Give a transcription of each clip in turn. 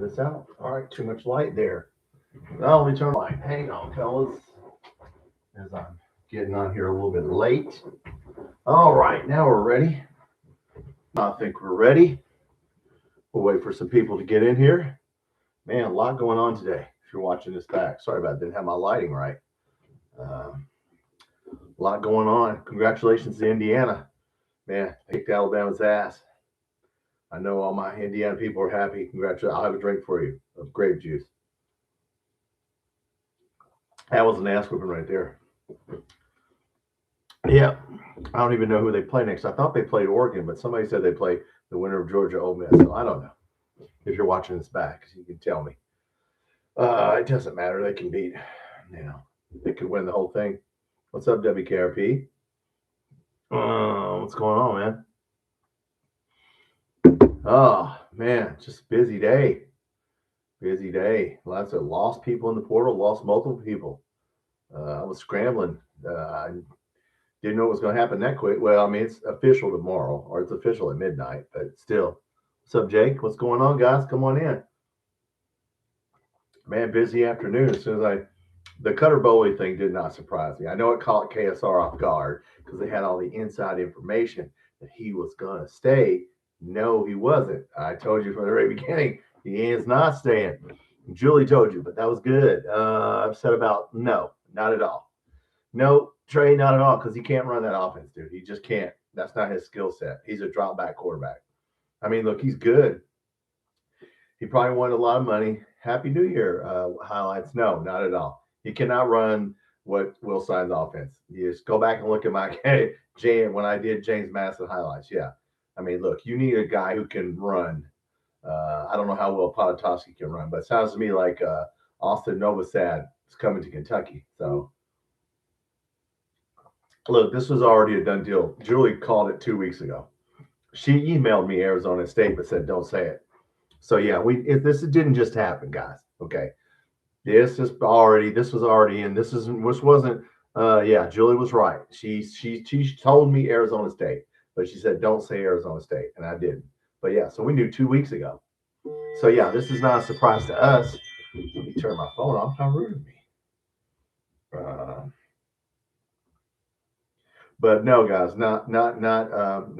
this out. All right, too much light there. Well, let me turn the light. Hang on, fellas, as I'm getting on here a little bit late. All right, now we're ready. I think we're ready. We'll wait for some people to get in here. Man, a lot going on today. If you're watching this back, sorry about it, didn't have my lighting right. A lot going on. Congratulations to Indiana. Man, kicked Alabama's ass. I know all my Indiana people are happy. Congratulations. I'll have a drink for you of grape juice. That was an ass whooping right there. Yeah, I don't even know who they play next. I thought they played Oregon, but somebody said they play the winner of Georgia Ole Miss. So I don't know. If you're watching this back, you can tell me. It doesn't matter. They can beat, they could win the whole thing. What's up, WKRP? What's going on, man? Oh, man, just busy day. Busy day. Lots of lost people in the portal, lost multiple people. I was scrambling. I didn't know what was going to happen that quick. Well, I mean, it's official tomorrow, or it's official at midnight, but still. What's up, Jake? What's going on, guys? Come on in. Man, busy afternoon. As soon as the Cutter Boley thing did not surprise me. I know it caught KSR off guard because they had all the inside information that he was going to stay. No, he wasn't. I told you from the very beginning, he is not staying. Julie told you, but that was good. I've said about no, not at all. No, Trey, not at all, because he can't run that offense, dude. He just can't. That's not his skill set. He's a drop back quarterback. I mean, look, he's good. He probably wanted a lot of money. Happy New Year highlights. No, not at all. He cannot run what Will Stein's offense. You just go back and look at my when I did James Madison highlights. Yeah. I mean, look, you need a guy who can run. I don't know how well Potatoski can run, but it sounds to me like Austin Novosad is coming to Kentucky. So, look, this was already a done deal. Julie called it 2 weeks ago. She emailed me Arizona State, but said, don't say it. So, yeah, this didn't just happen, guys. Okay. This was already in. This wasn't, Julie was right. She told me Arizona State, but she said, don't say Arizona State. And I didn't. But yeah, so we knew 2 weeks ago. So yeah, this is not a surprise to us. Let me turn my phone off. How rude of me. But no, guys, not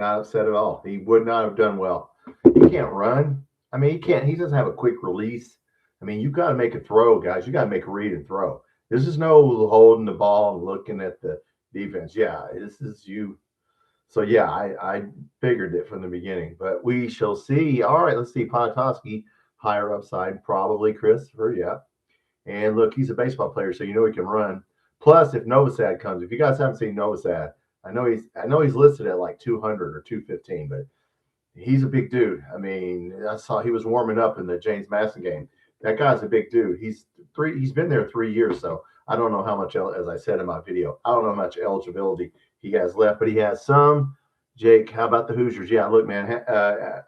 upset at all. He would not have done well. He can't run. I mean, he doesn't have a quick release. I mean, you've got to make a throw, guys. You got to make a read and throw. This is no holding the ball and looking at the defense. Yeah, this is you. So yeah, I figured it from the beginning, but we shall see. All right, let's see. Potatoski, higher upside, probably Christopher. Yeah, and look, he's a baseball player, so you know he can run. Plus, if Novosad comes, if you guys haven't seen Novosad, I know he's listed at like 200 or 215, but he's a big dude. I mean, I saw he was warming up in the James Madison game. That guy's a big dude. He's been there 3 years, so I don't know how much, as I said in my video, I don't know how much eligibility he has left, but he has some. Jake, how about the Hoosiers? Yeah, look, man,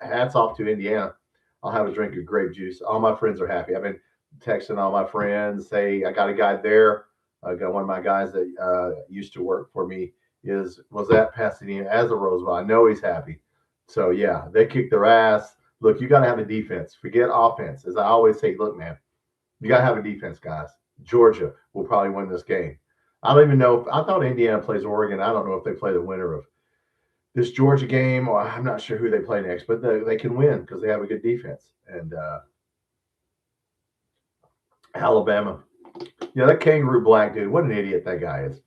hats off to Indiana. I'll have a drink of grape juice. All my friends are happy. I've been texting all my friends. Say, I got a guy there. I got one of my guys that used to work for me was at Pasadena as a Roseville. I know he's happy. So, yeah, they kicked their ass. Look, you got to have a defense. Forget offense. As I always say, look, man, you got to have a defense, guys. Georgia will probably win this game. I don't even know. I thought Indiana plays Oregon. I don't know if they play the winner of this Georgia game, or I'm not sure who they play next, but they can win because they have a good defense. And Alabama. Yeah, that kangaroo black dude, what an idiot that guy is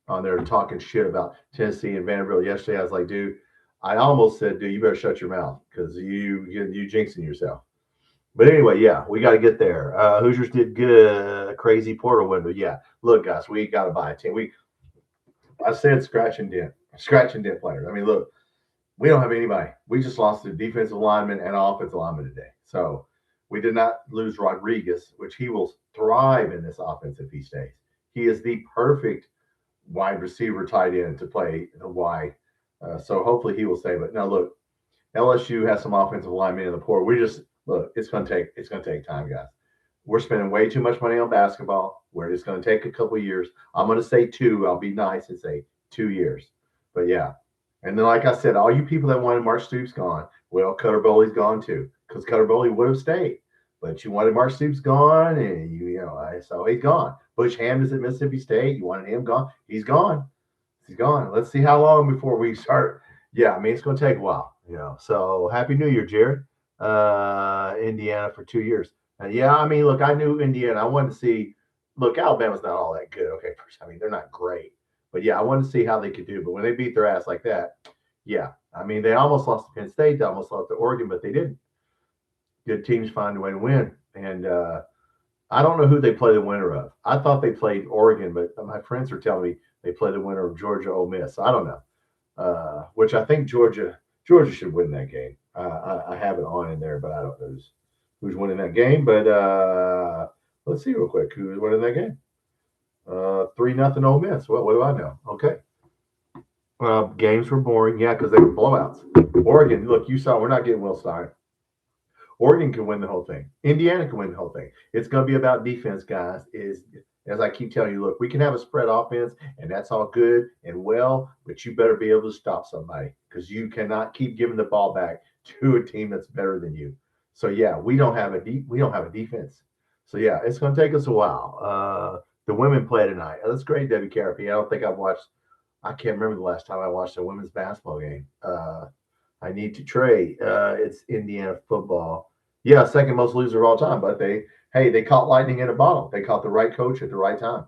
on there talking shit about Tennessee and Vanderbilt yesterday. I was like, dude, I almost said, dude, you better shut your mouth because you jinxing yourself. But anyway, yeah, we got to get there. Hoosiers did good. Crazy portal window. Yeah, look, guys, we got to buy a team. I said scratch and dent players. I mean, look, we don't have anybody. We just lost a defensive lineman and offensive lineman today. So we did not lose Rodriguez, which he will thrive in this offense if he stays. He is the perfect wide receiver tight end to play the Y. So hopefully he will stay. But now look, LSU has some offensive linemen in the port. It's going to take time, guys. We're spending way too much money on basketball. Where it's going to take a couple of years. I'm going to say 2. I'll be nice and say 2 years. But yeah. And then, like I said, all you people that wanted Mark Stoops gone, well, Cutter Boley's gone too, because Cutter Boley would have stayed. But you wanted Mark Stoops gone, and so he's gone. Butch Ham is at Mississippi State. You wanted him gone. He's gone. He's gone. Let's see how long before we start. Yeah, I mean, it's going to take a while. So happy New Year, Jared. Indiana for 2 years. Yeah, I mean, look, I knew Indiana. I wanted to see. Look, Alabama's not all that good. Okay, I mean, they're not great, but yeah, I wanted to see how they could do. But when they beat their ass like that, yeah, I mean, they almost lost to Penn State. They almost lost to Oregon, but they didn't. Good teams find a way to win, and I don't know who they play the winner of. I thought they played Oregon, but my friends are telling me they play the winner of Georgia Ole Miss. I don't know, which I think Georgia should win that game. I have it on in there, but I don't know who's winning that game. But let's see real quick who's winning that game. 3-0 Ole Miss. What do I know? Okay. Games were boring, yeah, because they were blowouts. Oregon, look, you saw we're not getting Will Stein. Oregon can win the whole thing. Indiana can win the whole thing. It's going to be about defense, guys. As I keep telling you, look, we can have a spread offense, and that's all good and well, but you better be able to stop somebody because you cannot keep giving the ball back to a team that's better than you. So yeah, we don't have a defense. So yeah, it's going to take us a while. The women play tonight. That's great, WKRP. I don't think I can't remember the last time I watched a women's basketball game. I need to trade. It's Indiana football. Yeah, second most loser of all time. But they caught lightning in a bottle. They caught the right coach at the right time.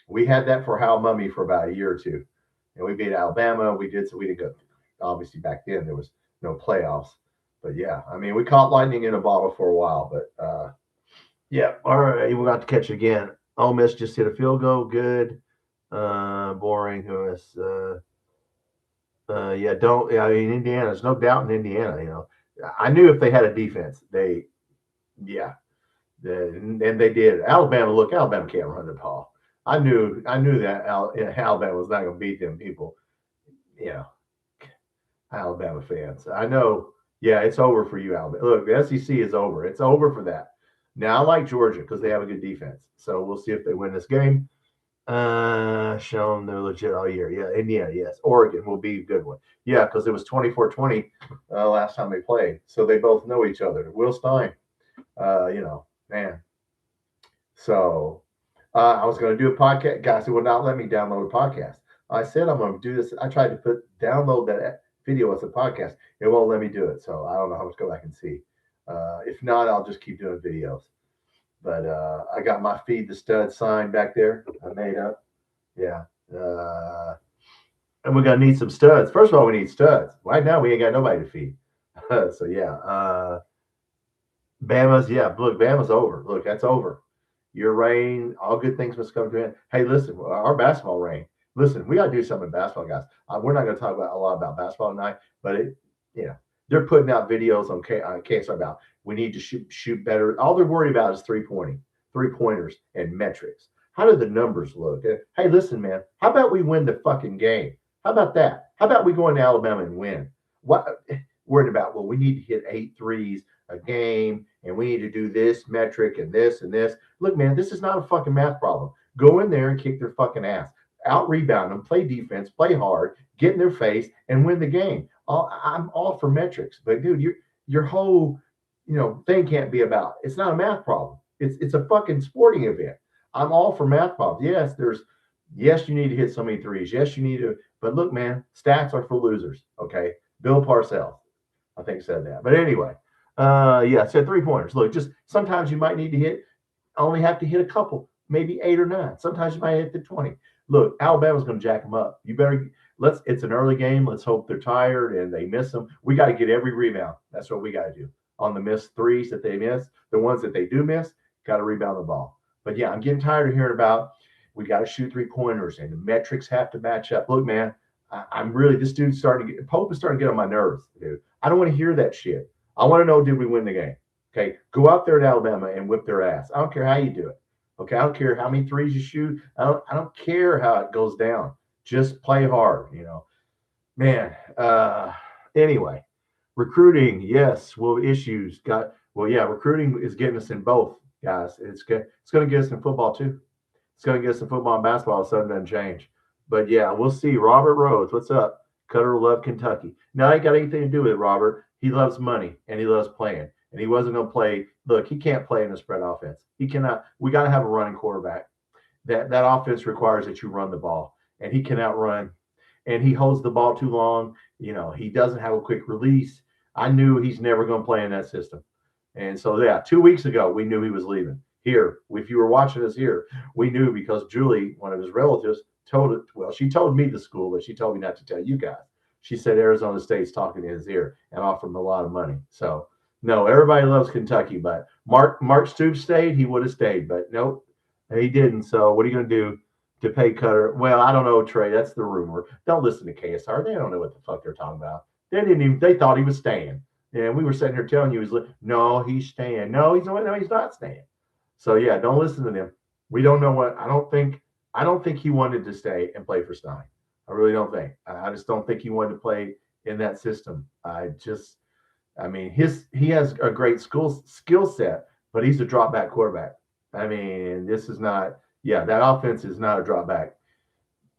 We had that for Hal Mummy for about a year or two, and we beat Alabama. We didn't go. Obviously, back then there was no playoffs. But yeah, I mean, we caught lightning in a bottle for a while. But yeah, all right, we're about to catch it again. Ole Miss just hit a field goal. Good. Boring. Who is? I mean, Indiana, there's no doubt in Indiana, I knew if they had a defense, and they did. Alabama can't run the ball. I knew that Alabama was not going to beat them people, Alabama fans. I know, yeah, it's over for you, Alabama. Look, the SEC is over. It's over for that. Now, I like Georgia because they have a good defense. So we'll see if they win this game. Shown they're legit all year. Yeah, Indiana, yes. Oregon will be a good one. Yeah, because it was 24-20 last time they played. So they both know each other. Will Stein, man. So I was going to do a podcast. Guys, it would not let me download a podcast. I said I'm going to do this. I tried to download that video as a podcast. It won't let me do it. So I don't know how to go back and see. If not, I'll just keep doing videos. But I got my Feed the Stud sign back there. I made up. Yeah. And we're going to need some studs. First of all, we need studs. Right now, we ain't got nobody to feed. So, yeah. Bama's over. Look, that's over. Your reign, all good things must come to an end. Hey, listen, our basketball reign. Listen, we got to do something in basketball, guys. We're not going to talk about a lot about basketball tonight, but they're putting out videos on KSR about we need to shoot better. All they're worried about is three-pointers, and metrics. How do the numbers look? Hey, listen, man, how about we win the fucking game? How about that? How about we go into Alabama and win? What worried about? Well, we need to hit 8 threes a game, and we need to do this metric and this and this. Look, man, this is not a fucking math problem. Go in there and kick their fucking ass. Out-rebound them, play defense, play hard, get in their face, and win the game. I'm all for metrics, but dude, your whole thing can't be about. It's not a math problem. It's a fucking sporting event. I'm all for math problems. Yes, you need to hit so many threes. Yes, you need to. But look, man, stats are for losers. Okay, Bill Parcells, I think, said that. But anyway, said 3-pointers. Look, just sometimes you might need to only have to hit a couple, maybe 8 or 9. Sometimes you might hit the 20. Look, Alabama's going to jack them up. You better. It's an early game. Let's hope they're tired and they miss them. We got to get every rebound. That's what we got to do. On the missed threes that they miss, the ones that they do miss, got to rebound the ball. But yeah, I'm getting tired of hearing about we got to shoot 3-pointers and the metrics have to match up. Look, man, I'm really, this dude's Pope is starting to get on my nerves, dude. I don't want to hear that shit. I want to know, did we win the game? Okay, go out there at Alabama and whip their ass. I don't care how you do it. Okay, I don't care how many threes you shoot. I don't care how it goes down. Just play hard, Man, anyway, recruiting, yes. Recruiting is getting us in both, guys. It's going to get us in football, too. It's going to get us in football and basketball. If something doesn't change. But, yeah, we'll see. Robert Rhodes, what's up? Cutter love Kentucky. Now, it ain't got anything to do with it, Robert. He loves money, and he loves playing. and he wasn't going to play. Look, he can't play in a spread offense. He cannot. We got to have a running quarterback. That offense requires that you run the ball, and he cannot run, and he holds the ball too long. He doesn't have a quick release. I knew he's never going to play in that system. And so, yeah, 2 weeks ago, we knew he was leaving. Here, if you were watching us here, we knew because Julie, one of his relatives, told it. Well, she told me the school, but she told me not to tell you guys. She said Arizona State's talking in his ear and offered him a lot of money. So, no, everybody loves Kentucky, but Mark Stoops stayed, he would have stayed, but nope, he didn't. So, what are you going to do to pay Cutter? Well, I don't know, Trey. That's the rumor. Don't listen to KSR. They don't know what the fuck they're talking about. They thought he was staying. And we were sitting here telling you, no, he's staying. No, he's not staying. So yeah, don't listen to them. We don't know what. I don't think he wanted to stay and play for Stein. I really don't think. I just don't think he wanted to play in that system. He has a great skill set, but he's a drop back quarterback. This is not. Yeah, that offense is not a drop back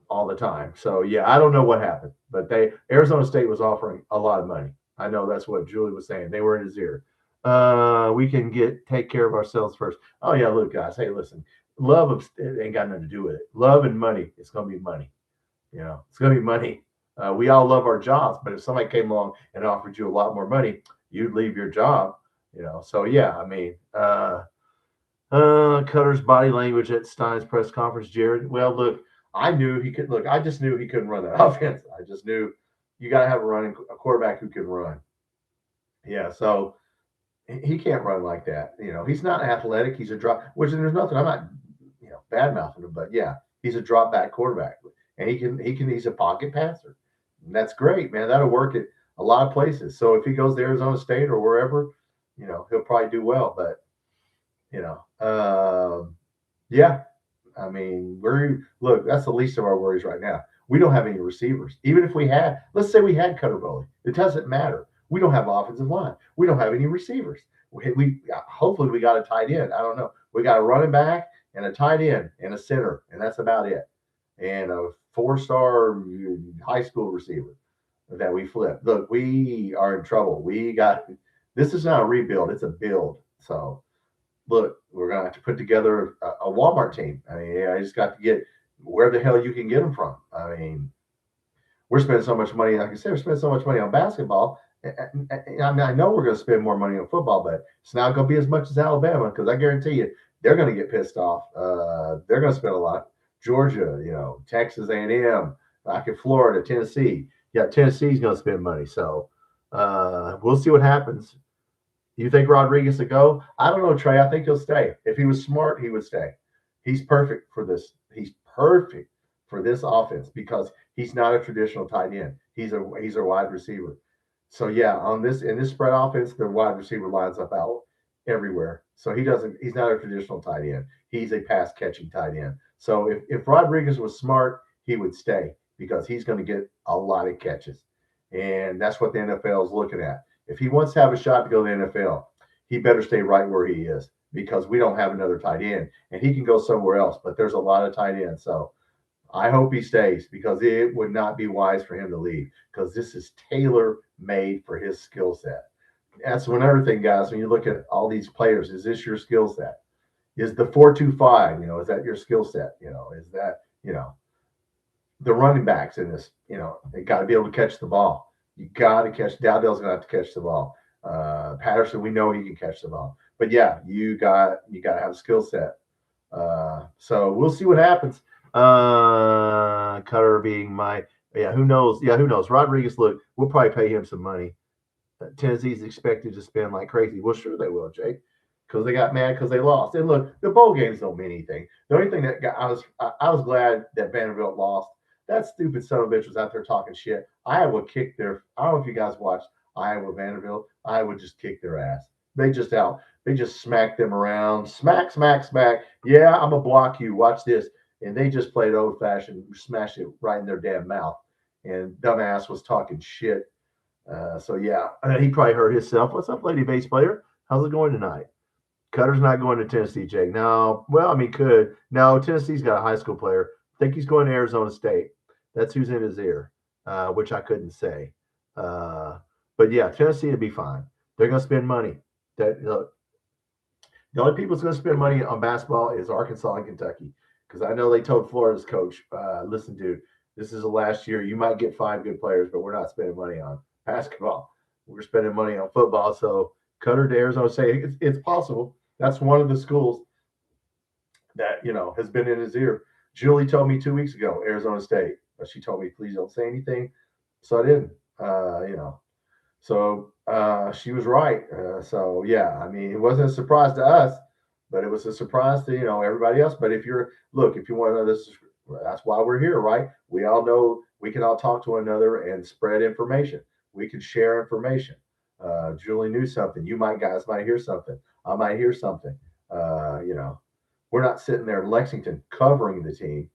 all the time. So yeah, I don't know what happened, but Arizona State was offering a lot of money. I know that's what Julie was saying. They were in his ear. We can take care of ourselves first. Oh yeah, look, guys. Hey, listen. Love ain't got nothing to do with it. Love and money. It's gonna be money. It's gonna be money. We all love our jobs, but if somebody came along and offered you a lot more money, you'd leave your job. So yeah. Cutter's body language at Stein's press conference, Jared. Well, look, I knew he could. Look, I just knew he couldn't run that offense. I just knew you got to have a quarterback who can run. Yeah, so he can't run like that. He's not athletic. He's a drop. Which there's nothing. I'm not, bad mouthing him, but yeah, he's a drop back quarterback, and he's a pocket passer. And that's great, man. That'll work at a lot of places. So if he goes to Arizona State or wherever, he'll probably do well. But yeah. Look, that's the least of our worries right now. We don't have any receivers. Even if let's say we had Cutter Boley, it doesn't matter. We don't have offensive line. We don't have any receivers. Hopefully we got a tight end. I don't know. We got a running back and a tight end and a center, and that's about it. And a 4-star high school receiver that we flipped. Look, we are in trouble. This is not a rebuild; it's a build. So. Look, we're going to have to put together a Walmart team. I just got to get where the hell you can get them from. We're spending so much money. Like I said, we're spending so much money on basketball. I know we're going to spend more money on football, but it's not going to be as much as Alabama because I guarantee you they're going to get pissed off. They're going to spend a lot. Georgia, Texas A&M, like in Florida, Tennessee. Yeah, Tennessee's going to spend money. So we'll see what happens. You think Rodriguez would go? I don't know, Trey. I think he'll stay. If he was smart, he would stay. He's perfect for this. He's perfect for this offense because he's not a traditional tight end. He's a wide receiver. So yeah, in this spread offense, the wide receiver lines up out everywhere. So he's not a traditional tight end. He's a pass catching tight end. So if Rodriguez was smart, he would stay because he's going to get a lot of catches. And that's what the NFL is looking at. If he wants to have a shot to go to the NFL, he better stay right where he is because we don't have another tight end, and he can go somewhere else. But there's a lot of tight ends, so I hope he stays because it would not be wise for him to leave because this is tailor-made for his skill set. That's another thing, guys. When you look at all these players, is this your skill set? Is the 4-2-5? Is that your skill set? Is that the running backs in this? They got to be able to catch the ball. You got to catch. Dowdell's going to have to catch the ball. Patterson, we know he can catch the ball. But yeah, you got to have a skill set. So we'll see what happens. Cutter being who knows? Yeah, who knows? Rodriguez, look, we'll probably pay him some money. Tennessee's expected to spend like crazy. Well, sure they will, Jake, because they got mad because they lost. And look, the bowl games don't mean anything. The only thing I was glad that Vanderbilt lost. That stupid son of a bitch was out there talking shit. Iowa kicked their. I don't know if you guys watched Iowa Vanderbilt. Iowa just kicked their ass. They just smacked them around. Smack, smack, smack. Yeah, I'm gonna block you. Watch this. And they just played old fashioned, smashed it right in their damn mouth. And dumbass was talking shit. So yeah, he probably hurt himself. What's up, lady bass player? How's it going tonight? Cutter's not going to Tennessee, Jake. No, well, could. No, Tennessee's got a high school player. I think he's going to Arizona State. That's who's in his ear, which I couldn't say. But yeah, Tennessee would be fine. They're going to spend money. That the only people that's going to spend money on basketball is Arkansas and Kentucky, because I know they told Florida's coach, "Listen, dude, this is the last year. You might get 5 good players, but we're not spending money on basketball. We're spending money on football." So Cutter to Arizona State, it's possible. That's one of the schools that has been in his ear. Julie told me 2 weeks ago, Arizona State, but she told me, please don't say anything, so I didn't. So she was right. So yeah, I mean, it wasn't a surprise to us, but it was a surprise to everybody else. But if you want to know this, that's why we're here, right? We all know we can all talk to one another and spread information. We can share information. Julie knew something. You guys might hear something. I might hear something. We're not sitting there in Lexington covering the team.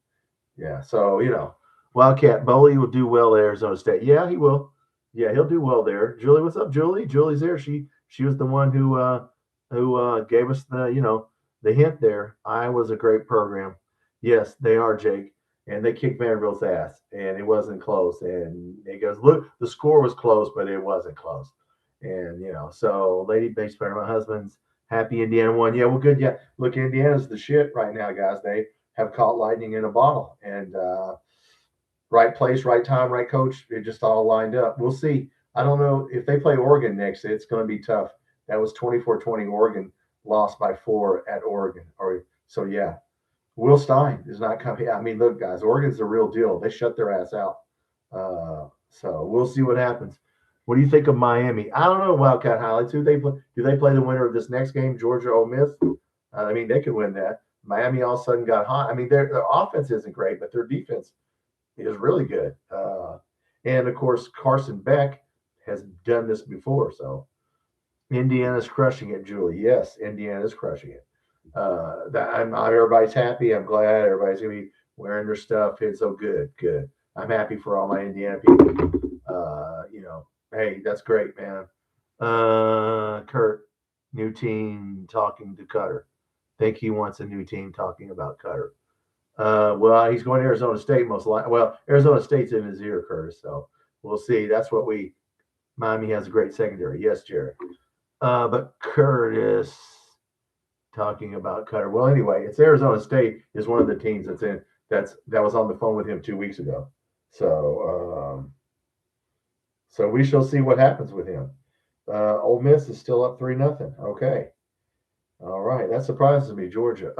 Yeah. So Wildcat Boley will do well at Arizona State. Yeah, he will. Yeah, he'll do well there. Julie, what's up, Julie? Julie's there. She was the one who gave us the hint there. Iowa's a great program. Yes, they are, Jake, and they kicked Vanderbilt's ass, and it wasn't close. And it goes, look, the score was close, but it wasn't close. And so Lady Base Player, my husband's happy Indiana won. Yeah, well, good. Yeah, look, Indiana's the shit right now, guys. They have caught lightning in a bottle, and right place, right time, right coach. It just all lined up. We'll see. I don't know if they play Oregon next. It's going to be tough. That was 24-20. Oregon lost by 4 at Oregon. So yeah, Will Stein is not coming. I mean, look, guys, Oregon's the real deal. They shut their ass out. So we'll see what happens. What do you think of Miami? I don't know. Wildcat highlights. Who they play? Do they play the winner of this next game? Georgia, Ole Miss. I mean, they could win that. Miami all of a sudden got hot. I mean, their offense isn't great, but their defense is really good. And of course, Carson Beck has done this before. So Indiana's crushing it, Julie. Yes, Indiana's crushing it. Everybody's happy. I'm glad everybody's gonna be wearing their stuff. It's so good. I'm happy for all my Indiana people. Hey, that's great, man. Kurt, new team talking to Cutter. Think he wants a new team talking about Cutter. Well, he's going to Arizona State most likely. Well, Arizona State's in his ear, Curtis. So we'll see. That's what Miami has a great secondary. Yes, Jared. But Curtis talking about Cutter. Well, anyway, it's Arizona State is one of the teams that was on the phone with him 2 weeks ago. So we shall see what happens with him. Ole Miss is still up 3-0. Okay. All right. That surprises me, Georgia.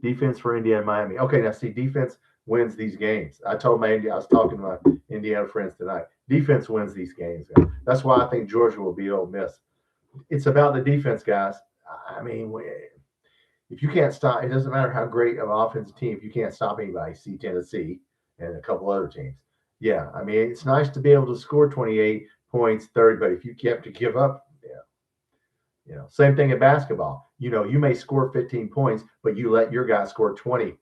Defense for Indiana and Miami. Okay, now see, defense wins these games. I was talking to my Indiana friends tonight. Defense wins these games. That's why I think Georgia will beat Ole Miss. It's about the defense, guys. I mean, if you can't stop, it doesn't matter how great of an offensive team. If you can't stop anybody, see Tennessee and a couple other teams. Yeah, I mean, it's nice to be able to score 28 points, 30, but if you have to give up, same thing in basketball. You may score 15 points, but you let your guy score 20.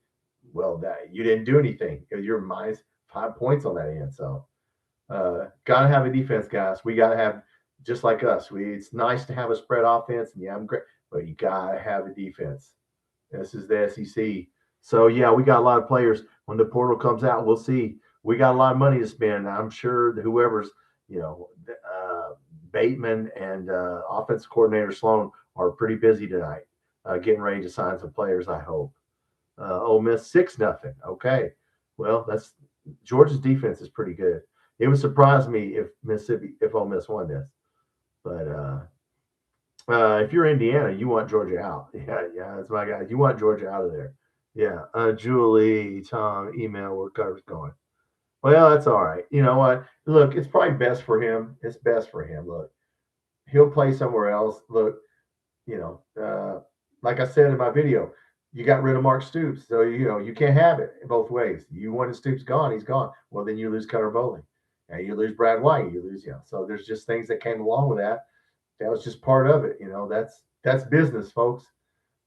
Well, you didn't do anything. You're minus 5 points on that end. So, got to have a defense, guys. We got to have, just like us. It's nice to have a spread offense, and yeah, I'm great, but you got to have a defense. This is the SEC. So, yeah, we got a lot of players. When the portal comes out, we'll see. We got a lot of money to spend. I'm sure that whoever's, Bateman and offensive coordinator Sloan are pretty busy tonight, getting ready to sign some players, I hope. Ole Miss 6-0. Okay. Well, Georgia's defense is pretty good. It would surprise me if Ole Miss won this. But if you're Indiana, you want Georgia out. Yeah, that's my guy. You want Georgia out of there. Yeah. Julie, Tom, email where Cutter's going. Well, that's all right. You know what? Look, it's probably best for him. It's best for him. Look, he'll play somewhere else. Look, like I said in my video, you got rid of Mark Stoops. So, you can't have it both ways. You want Stoops gone, he's gone. Well, then you lose Cutter Boley. And you lose Brad White. You lose, So there's just things that came along with that. That was just part of it. That's business, folks.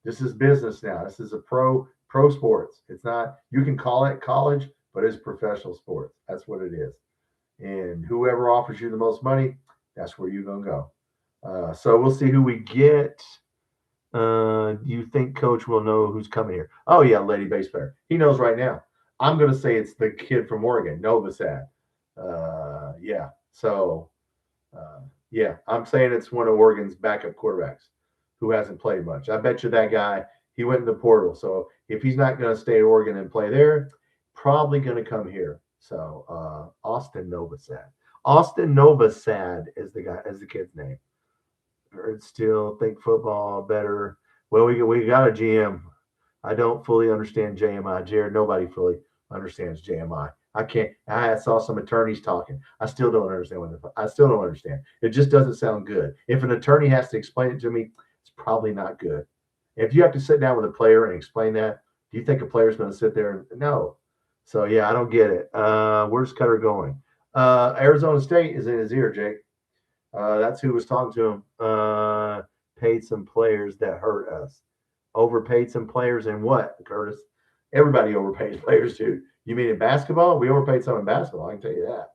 This is business now. This is a pro sports. It's not, you can call it college, but it's professional sports. That's what it is. And whoever offers you the most money, that's where you're going to go. So we'll see who we get. Do you think Coach will know who's coming here? Oh, yeah, Lady Base Player. He knows right now. I'm going to say it's the kid from Oregon, Novosad. Yeah. So, Yeah, I'm saying it's one of Oregon's backup quarterbacks who hasn't played much. I bet you that guy, he went in the portal. So if he's not going to stay at Oregon and play there, probably going to come here. So Austin Novosad. Austin Novosad is the kid's name. Or still think football better. Well, we got a GM. I don't fully understand JMI. Jared, nobody fully understands JMI. I can't. I saw some attorneys talking. I still don't understand I still don't understand. It just doesn't sound good. If an attorney has to explain it to me, it's probably not good. If you have to sit down with a player and explain that, do you think a player's going to sit there and no? So yeah, I don't get it. Where's Cutter going? Arizona State is in his ear, Jake. That's who was talking to him. Paid some players that hurt us. Overpaid some players in what, Curtis? Everybody overpays players too. You mean in basketball? We overpaid some in basketball. I can tell you that.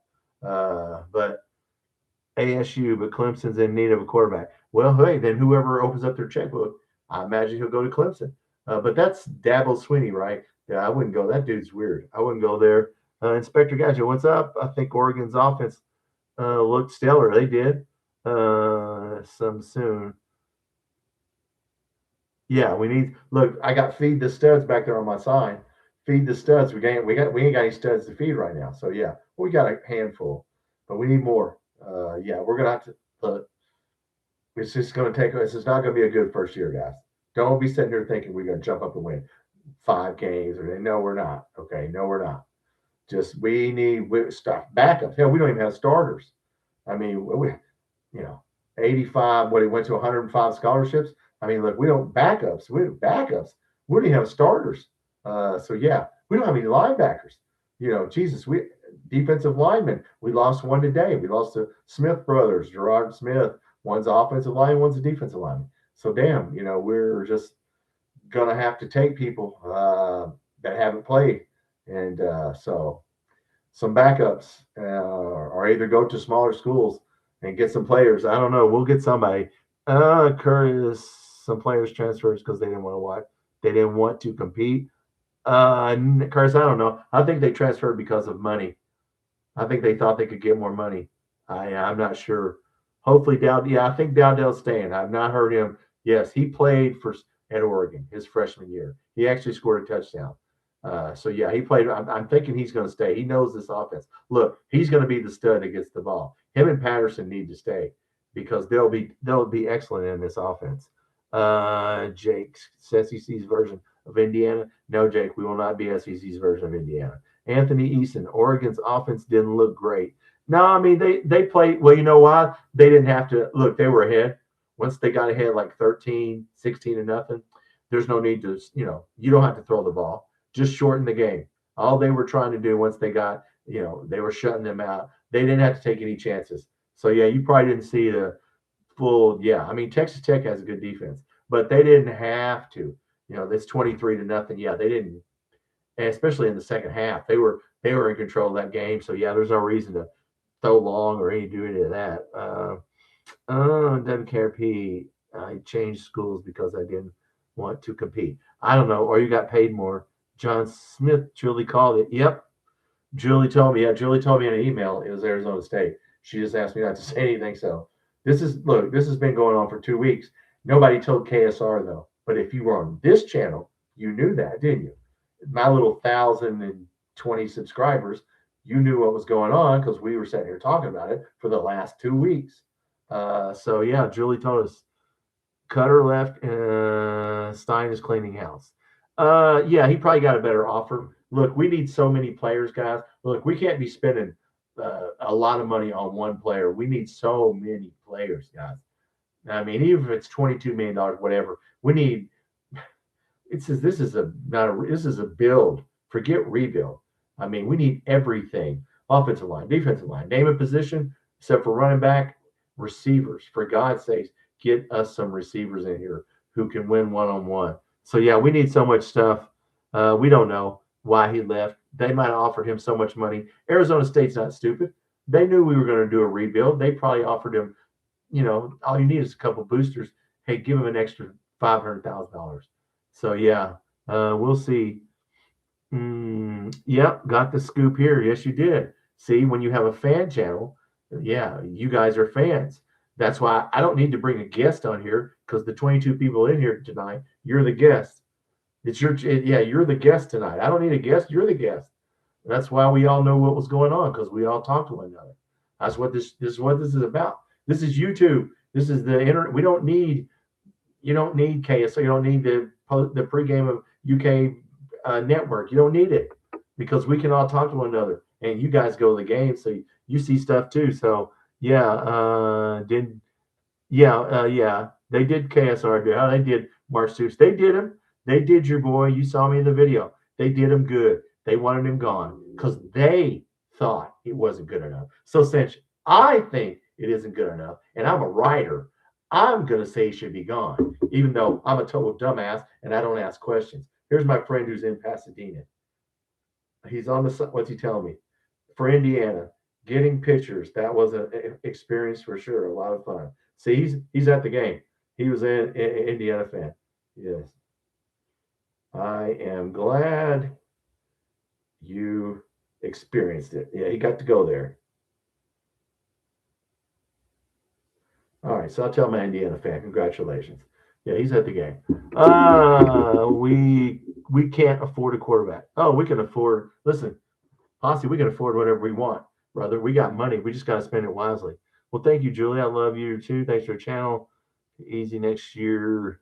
But ASU, but Clemson's in need of a quarterback. Well, hey, then whoever opens up their checkbook, I imagine he'll go to Clemson. But that's Dabble Sweeney, right? Yeah, I wouldn't go. That dude's weird. I wouldn't go there. Inspector Gadget, what's up? I think Oregon's offense looked stellar. They did. Some soon. Yeah, we need. Look, I got feed the studs back there on my sign. Feed the studs. We ain't got any studs to feed right now. So yeah, we got a handful, but we need more. Yeah, we're gonna have to. It's just gonna take. This is not gonna be a good first year, guys. Don't be sitting here thinking we're gonna jump up and win 5 games. Or no, we're not. Okay, no, we're not. Just we need stuff backups. Hell, we don't even have starters. I mean, 85. What he went to 105 scholarships. I mean, look, we don't backups. We have backups. We don't even have starters. So yeah, we don't have any linebackers. Jesus, we defensive linemen. We lost one today. We lost to Smith brothers, Gerard Smith. One's offensive line, one's a defensive lineman. So damn, we're just gonna have to take people that haven't played, and so some backups, or either go to smaller schools and get some players. I don't know. We'll get somebody. Curtis, some players transfers because they didn't want to watch. They didn't want to compete. Curtis, I don't know. I think they transferred because of money. I think they thought they could get more money. I'm not sure. Hopefully, I think Dowdell's staying. I've not heard him. Yes, he played at Oregon his freshman year. He actually scored a touchdown. So yeah, he played. I'm thinking he's going to stay. He knows this offense. Look, he's going to be the stud that gets the ball. Him and Patterson need to stay because they'll be excellent in this offense. Jake, SEC's version of Indiana. No, Jake, we will not be SEC's version of Indiana. Anthony Eason, Oregon's offense didn't look great. No, I mean they played well. You know why? They didn't have to look. They were ahead. Once they got ahead like 13, 16 to nothing, there's no need to, you don't have to throw the ball. Just shorten the game. All they were trying to do once they got, they were shutting them out. They didn't have to take any chances. So yeah, you probably didn't see the full. Yeah, I mean Texas Tech has a good defense, but they didn't have to. This 23 to nothing. Yeah, they didn't, and especially in the second half, they were in control of that game. So yeah, there's no reason to throw long or do any of that. WKRP, I changed schools because I didn't want to compete. I don't know, or you got paid more. John Smith, Julie called it. Yep. Julie told me. Yeah, Julie told me in an email it was Arizona State. She just asked me not to say anything. So this has been going on for 2 weeks. Nobody told KSR though. But if you were on this channel, you knew that, didn't you? My little 1,020 subscribers, you knew what was going on because we were sitting here talking about it for the last 2 weeks. So yeah, Julie told us Cutter left. Stein is cleaning house. Yeah, he probably got a better offer. Look, we need so many players, guys. Look, we can't be spending a lot of money on one player. We need so many players, guys. I mean, even if it's $22 million, whatever, we need. This is a build. Forget rebuild. I mean, we need everything: offensive line, defensive line, name a position except for running back, receivers. For God's sakes, get us some receivers in here who can win one-on-one. So yeah, we need so much stuff. We don't know why he left. They might have offered him so much money. Arizona State's not stupid. They knew we were going to do a rebuild. They probably offered him, all you need is a couple boosters. Hey, give him an extra $500,000. So yeah, we'll see. Yep, got the scoop here. Yes, you did. See, when you have a fan channel, yeah, you guys are fans. That's why I don't need to bring a guest on here, because the 22 people in here tonight, you're the guest. You're the guest tonight. I don't need a guest. You're the guest. That's why we all know what was going on, because we all talk to one another. That's what this is about. This is YouTube. This is the internet. You don't need KSO. You don't need the pregame of UK network. You don't need it, because we can all talk to one another, and you guys go to the game, so you see stuff too. So yeah, they did KSR. How they did Mark Stoops. They did him. They did your boy. You saw me in the video. They did him good. They wanted him gone because they thought it wasn't good enough. So since I think it isn't good enough, and I'm a writer, I'm going to say he should be gone, even though I'm a total dumbass and I don't ask questions. Here's my friend who's in Pasadena. He's on the, what's he telling me? For Indiana, getting pictures. That was an experience for sure. A lot of fun. See, he's at the game. He was an Indiana fan. Yes. I am glad you experienced it. Yeah, he got to go there. All right, so I'll tell my Indiana fan, congratulations. Yeah, he's at the game. We can't afford a quarterback. Oh, we can afford. Listen, honestly, we can afford whatever we want, brother. We got money. We just got to spend it wisely. Well, thank you, Julie. I love you too. Thanks for the channel. Easy next year.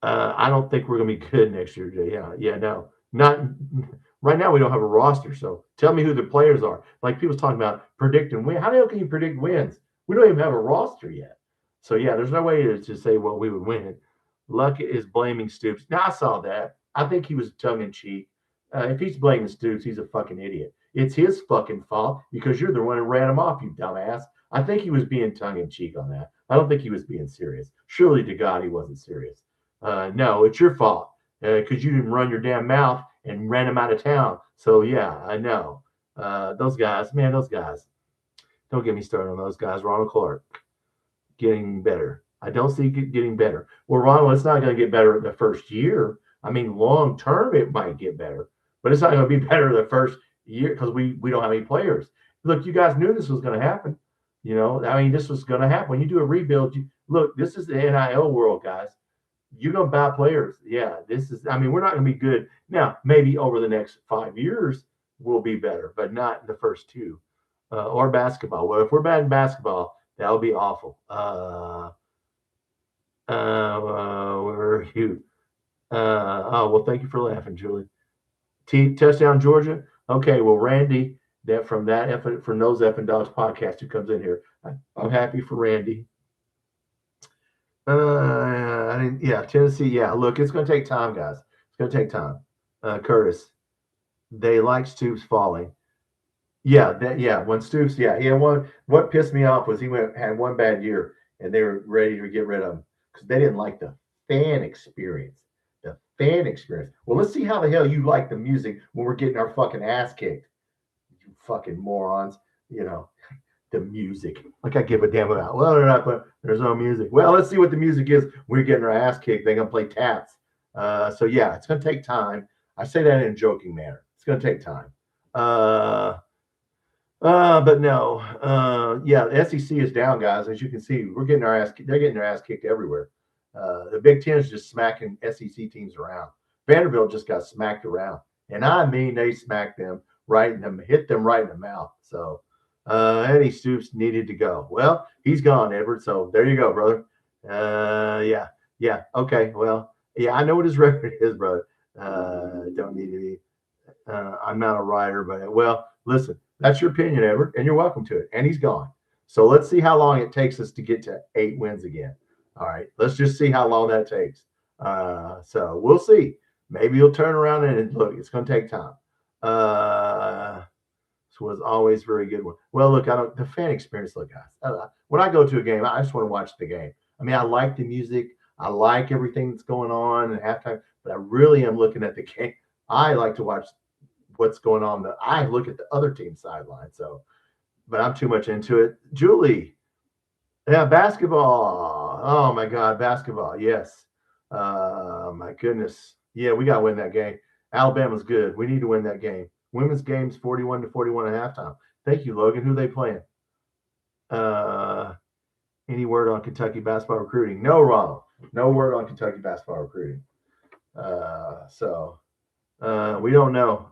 I don't think we're gonna be good next year, Jay. Yeah, no, not right now. We don't have a roster, so tell me who the players are. Like people's talking about predicting win. How the hell can you predict wins? We don't even have a roster yet. So yeah, there's no way to say, well, we would win. Luck is blaming Stoops. Now I saw that. I think he was tongue in cheek. If he's blaming Stoops, he's a fucking idiot. It's his fucking fault because you're the one who ran him off, you dumbass. I think he was being tongue in cheek on that. I don't think he was being serious. Surely to God, he wasn't serious. No, it's your fault because you didn't run your damn mouth and ran him out of town. So yeah, I know. Those guys. Don't get me started on those guys. Ronald Clark getting better. I don't see it getting better. Well, Ronald, it's not going to get better the first year. I mean, long term, it might get better, but it's not going to be better the first year because we don't have any players. Look, you guys knew this was going to happen. This was going to happen. When you do a rebuild, look, this is the NIL world, guys. You're going to buy players. Yeah, we're not going to be good. Now, maybe over the next 5 years, we'll be better, but not in the first two. Or basketball. Well, if we're bad in basketball, that'll be awful. Where are you? Well, thank you for laughing, Julie. Touchdown, Georgia. Okay, well, Randy, from those Effing Dogs podcast who comes in here, I'm happy for Randy. Tennessee. Yeah, look, it's going to take time, guys. It's going to take time. Curtis, they like Stoops falling. When Stoops, what pissed me off was he had one bad year and they were ready to get rid of him because they didn't like the fan experience. The fan experience. Well, let's see how the hell you like the music when we're getting our fucking ass kicked. You fucking morons. The music. Like I give a damn about. Well, they're not, but there's no music. Well, let's see what the music is. We're getting our ass kicked. They're gonna play taps. It's gonna take time. I say that in a joking manner. It's gonna take time. But no. The SEC is down, guys. As you can see, they're getting their ass kicked everywhere. The Big Ten is just smacking SEC teams around. Vanderbilt just got smacked around, and I mean they smacked them hit them right in the mouth. So. Eddie Stoops needed to go. Well, he's gone, Edward. So there you go, brother. Okay. Well, I know what his record is, brother. Don't need to be. I'm not a writer, but listen, that's your opinion, Edward, and you're welcome to it. And he's gone. So let's see how long it takes us to get to 8 wins again. All right. Let's just see how long that takes. So we'll see. Maybe he'll turn around and look. It's going to take time. Was always very good one. Well, look, the fan experience. Look, guys, when I go to a game, I just want to watch the game. I mean, I like the music, I like everything that's going on at halftime, but I really am looking at the game. I like to watch what's going on. I look at the other team's sideline. So, but I'm too much into it. Julie, basketball. Oh my God, basketball. Yes. My goodness. Yeah, we got to win that game. Alabama's good. We need to win that game. Women's games 41-41 at halftime. Thank you, Logan. Who they playing? Any word on Kentucky basketball recruiting? No, Ronald. No word on Kentucky basketball recruiting. We don't know.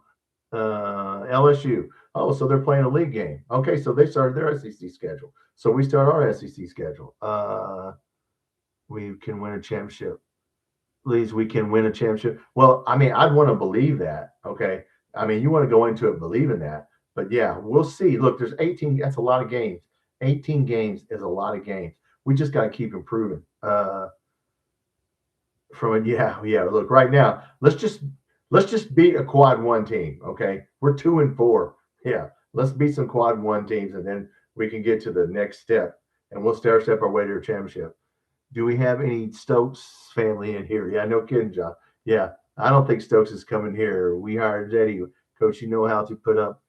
LSU. Oh, so they're playing a league game. Okay, so they started their SEC schedule. So we start our SEC schedule. We can win a championship. Please, we can win a championship. Well, I mean, I'd want to believe that. Okay. I mean, you want to go into it believing that. But yeah, we'll see. Look, there's 18. That's a lot of games. 18 games is a lot of games. We just got to keep improving. Look, right now, let's just beat a quad one team. Okay. We're 2-4. Yeah. Let's beat some quad one teams, and then we can get to the next step, and we'll step our way to a championship. Do we have any Stokes family in here? Yeah, no kidding, John. Yeah, I don't think Stokes is coming here. We hired Eddie. Coach, you know how to put up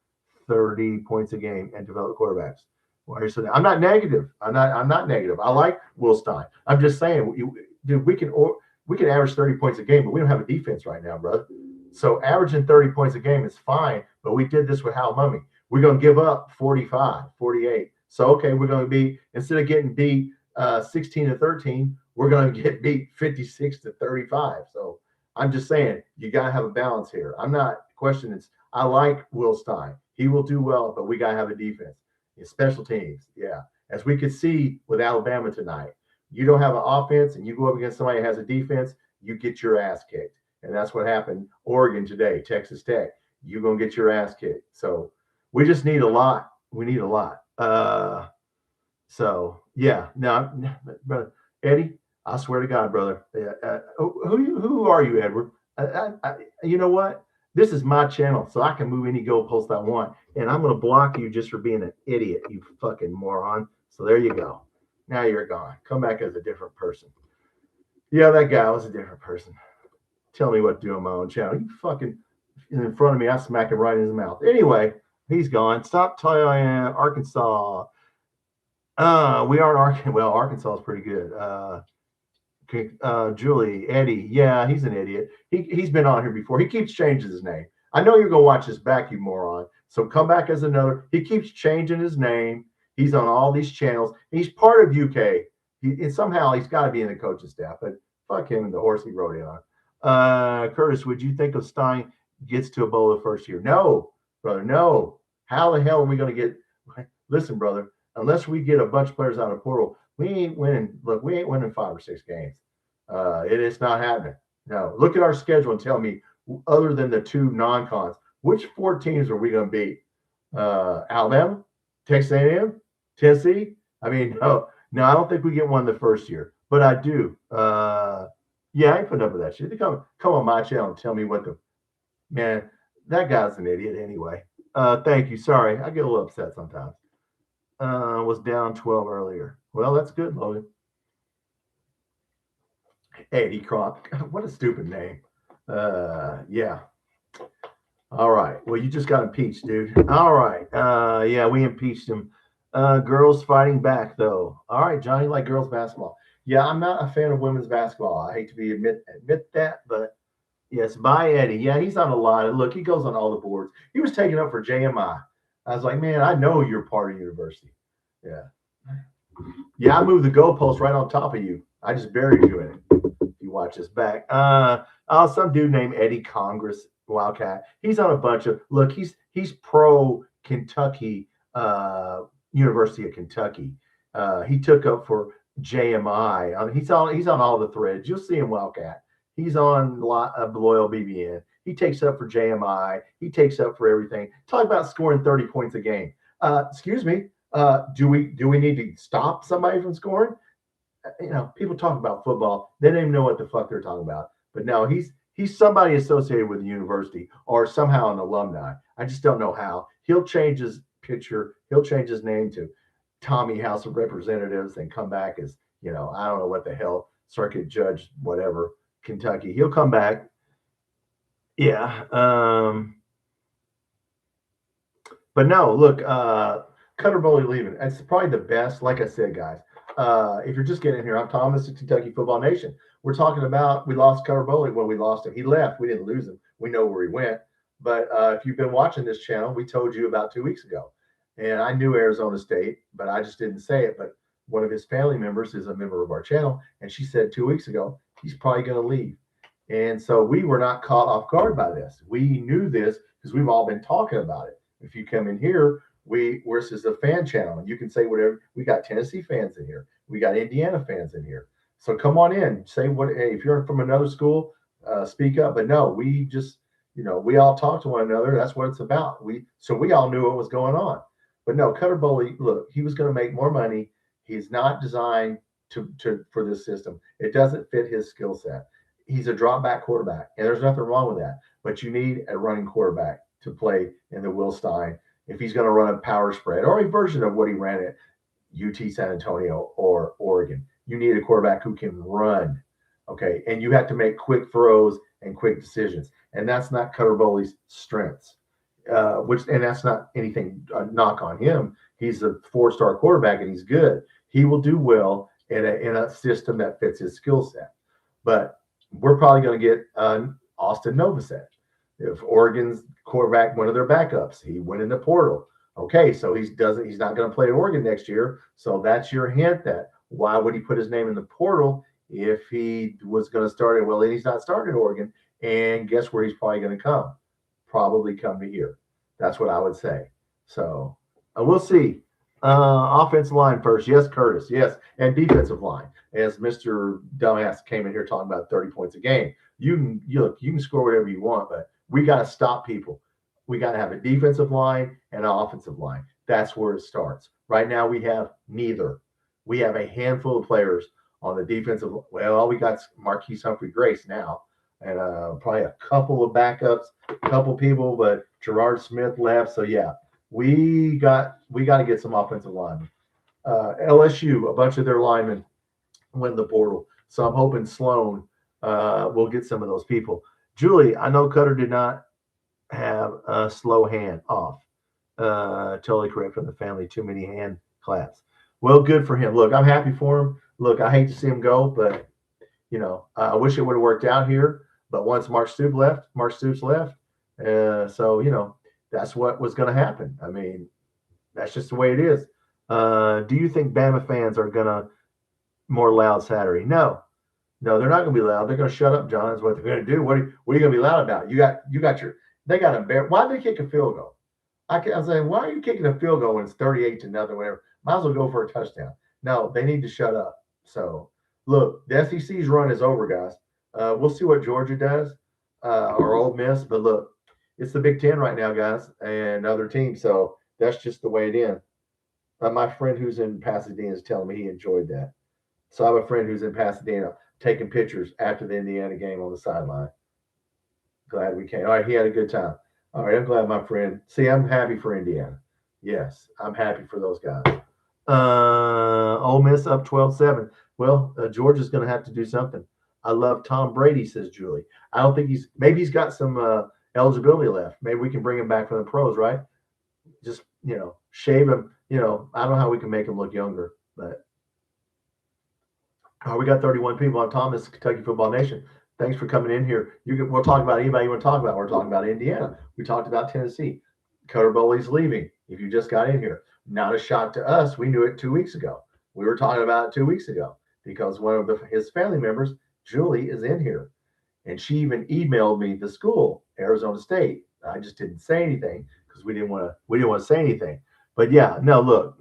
30 points a game and develop quarterbacks. Why are you saying that? I'm not negative. I'm not negative. I like Will Stein. I'm just saying, dude, we can average 30 points a game, but we don't have a defense right now, brother. So averaging 30 points a game is fine, but we did this with Hal Mummy. We're going to give up 45, 48. So, okay, we're going to be, instead of getting beat 16-13, we're going to get beat 56-35. So I'm just saying, you got to have a balance here. I'm not questioning it. I like Will Stein. He will do well, but we got to have a defense. Special teams, yeah. As we could see with Alabama tonight, you don't have an offense and you go up against somebody that has a defense, you get your ass kicked. And that's what happened Oregon today, Texas Tech. You're going to get your ass kicked. So we just need a lot. We need a lot. So, yeah. Now, brother, Eddie, I swear to God, brother. Who are you, Edward? You know what? This is my channel, so I can move any goalpost I want. And I'm going to block you just for being an idiot, you fucking moron. So there you go. Now you're gone. Come back as a different person. Yeah, that guy was a different person. Tell me what to do on my own channel. You fucking in front of me, I smack him right in his mouth. Anyway, he's gone. Stop telling Arkansas. We are in Arkansas. Well, Arkansas is pretty good. Julie, Eddie. Yeah, he's an idiot. He's been on here before. He keeps changing his name. I know you're going to watch this back, you moron. So come back as another. He keeps changing his name. He's on all these channels. He's part of UK. Somehow he's got to be in the coaching staff, but fuck him and the horse he rode in on. Curtis, would you think of Stein gets to a bowl the first year? No, brother, no. How the hell are we going to get – listen, brother, unless we get a bunch of players out of portal, we ain't winning. Look, we ain't winning 5 or 6 games. It is not happening. No, look at our schedule and tell me, other than the 2 non-cons, which 4 teams are we going to beat? Alabama, Texas A&M, Tennessee? I mean, no, I don't think we get one the first year, but I do. Yeah, I ain't putting up with that shit. They come on my channel and tell me what the man. That guy's an idiot anyway. Thank you. Sorry, I get a little upset sometimes. Was down 12 earlier. Well, that's good, Logan. Eddie Crop. What a stupid name. Yeah. All right. Well, you just got impeached, dude. All right. Yeah, we impeached him. Girls fighting back, though. All right, Johnny, like girls basketball. Yeah, I'm not a fan of women's basketball. I hate to admit that, but yes, bye, Eddie. Yeah, he's on a lot. Look, he goes on all the boards. He was taken up for JMI. I was like, man, I know you're part of university. Yeah. Yeah, I moved the goalpost right on top of you. I just buried you in it. If you watch this back. Some dude named Eddie Congress Wildcat. He's on a bunch of look, he's pro Kentucky, University of Kentucky. He took up for JMI. He's on all the threads. You'll see him Wildcat. He's on Loyal BBN. He takes up for JMI. He takes up for everything. Talk about scoring 30 points a game. Excuse me. Do we need to stop somebody from scoring? You know, people talk about football. They don't even know what the fuck they're talking about. But no, he's somebody associated with the university or somehow an alumni. I just don't know how. He'll change his picture. He'll change his name to Tommy House of Representatives and come back as, you know, I don't know what the hell, circuit judge, whatever, Kentucky. He'll come back. Yeah. But no, look, Cutter Boley leaving. It's probably the best. Like I said, guys, if you're just getting in here, I'm Thomas of Kentucky Football Nation. We're talking about we lost Cutter Boley. Well, we lost him. He left. We didn't lose him. We know where he went. But if you've been watching this channel, we told you about 2 weeks ago. And I knew Arizona State, but I just didn't say it. But one of his family members is a member of our channel, and she said 2 weeks ago he's probably going to leave. And so we were not caught off guard by this. We knew this because we've all been talking about it. If you come in here, this is a fan channel, and you can say whatever. We got Tennessee fans in here. We got Indiana fans in here. So come on in, say what. Hey, if you're from another school, speak up. But no, we just, we all talk to one another. That's what it's about. We all knew what was going on. But no, Cutter Boley, look, he was going to make more money. He's not designed for this system. It doesn't fit his skill set. He's a drop back quarterback, and there's nothing wrong with that. But you need a running quarterback to play in the Will Stein if he's going to run a power spread or a version of what he ran at UT San Antonio or Oregon. You need a quarterback who can run, okay? And you have to make quick throws and quick decisions, and that's not Cutter Boley's strengths. And that's not anything knock on him. He's a 4-star quarterback and he's good. He will do well in a system that fits his skill set. But we're probably going to get Austin Novosad. If Oregon's quarterback, one of their backups, he went in the portal. Okay, so he's not going to play at Oregon next year. So that's your hint that why would he put his name in the portal if he was going to start it? Well, then he's not starting at Oregon. And guess where he's probably going to come? Probably come to here. That's what I would say. So we'll see. Offensive line first. Yes, Curtis. Yes. And defensive line. As Mr. Dumbass came in here talking about 30 points a game. You can score whatever you want, but we got to stop people. We got to have a defensive line and an offensive line. That's where it starts. Right now we have neither. We have a handful of players on the defensive. Well, we got Marquise Humphrey-Grace now. And probably a couple of backups, a couple people, but Gerard Smith left. So yeah, we got to get some offensive linemen. LSU, a bunch of their linemen went in the portal. So I'm hoping Sloan will get some of those people. Julie, I know Cutter did not have a slow hand off. Totally correct from the family. Too many hand claps. Well, good for him. Look, I'm happy for him. Look, I hate to see him go, but I wish it would have worked out here. But once Mark Stoops left. So, that's what was going to happen. I mean, that's just the way it is. Do you think Bama fans are going to more loud Saturday? No, they're not going to be loud. They're going to shut up, John. That's what they're going to do. What are you going to be loud about? They got embarrassed. Why did they kick a field goal? I was saying, why are you kicking a field goal when it's 38-0, whatever? Might as well go for a touchdown. No, they need to shut up. So, look, the SEC's run is over, guys. We'll see what Georgia does or Ole Miss. But look, it's the Big Ten right now, guys, and other teams. So that's just the way it is. My friend who's in Pasadena is telling me he enjoyed that. So I have a friend who's in Pasadena taking pictures after the Indiana game on the sideline. Glad we came. All right, he had a good time. All right, I'm glad my friend. See, I'm happy for Indiana. Yes, I'm happy for those guys. Ole Miss up 12-7. Well, Georgia's going to have to do something. I love Tom Brady, says Julie. I don't think maybe he's got some eligibility left. Maybe we can bring him back from the pros, right? Just, shave him. I don't know how we can make him look younger, but we got 31 people on Thomas, Kentucky Football Nation. Thanks for coming in here. We'll talk about anybody you want to talk about. We're talking about Indiana. We talked about Tennessee. Cutter Boley's leaving. If you just got in here, not a shock to us. We knew it 2 weeks ago. We were talking about it 2 weeks ago because one of his family members, Julie, is in here, and she even emailed me the school, Arizona State. I just didn't say anything because we didn't want to say anything. But yeah, no, look,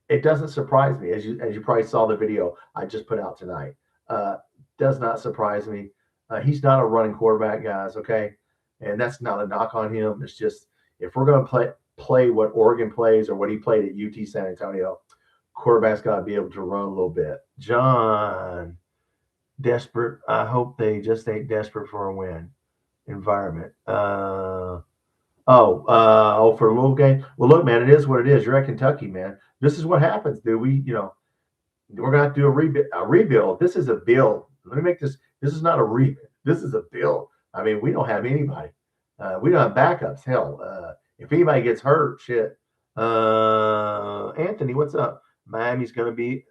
it doesn't surprise me as you probably saw the video I just put out tonight. Does not surprise me. He's not a running quarterback, guys. Okay, and that's not a knock on him. It's just if we're going to play what Oregon plays or what he played at UT San Antonio, quarterback's got to be able to run a little bit. John. Desperate. I hope they just ain't desperate for a win. Environment. For a little game. Well, look, man, it is what it is. You're at Kentucky, man. This is what happens, dude. We're gonna have to do a rebuild. This is a build. Let me make this. This is not a rebuild. This is a build. I mean, we don't have anybody. We don't have backups. Hell, if anybody gets hurt, shit. Anthony, what's up? Miami's gonna be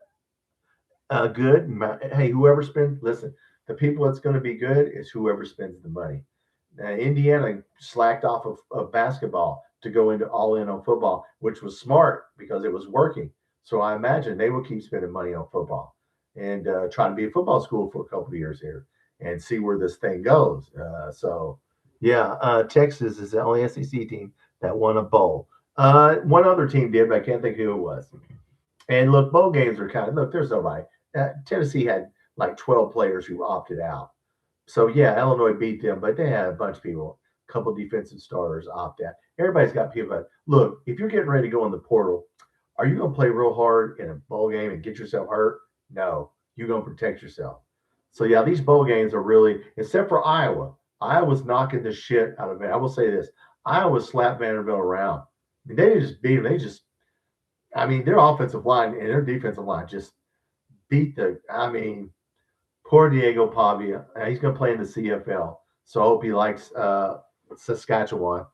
good. Hey, whoever spends, listen, the people that's going to be good is whoever spends the money. Indiana slacked off of basketball. to go into all in on football, which was smart because it was working. So I imagine they will keep spending money on football and try to be a football school for a couple of years here and see where this thing goes. Texas is the only SEC team that won a bowl. One other team did, but I can't think who it was. And look, bowl games are kind of look. There's nobody. Tennessee had like 12 players who opted out. So yeah, Illinois beat them, but they had a bunch of people, a couple of defensive starters opt out. Everybody's got people that look. If you're getting ready to go in the portal, are you going to play real hard in a bowl game and get yourself hurt? No, you're going to protect yourself. So yeah, these bowl games are really, except for Iowa. Iowa's knocking the shit out of it. I will say this: Iowa slapped Vanderbilt around. I mean, they didn't just beat them. Their offensive line and their defensive line just beat the. I mean, poor Diego Pavia. He's going to play in the CFL, so I hope he likes Saskatchewan.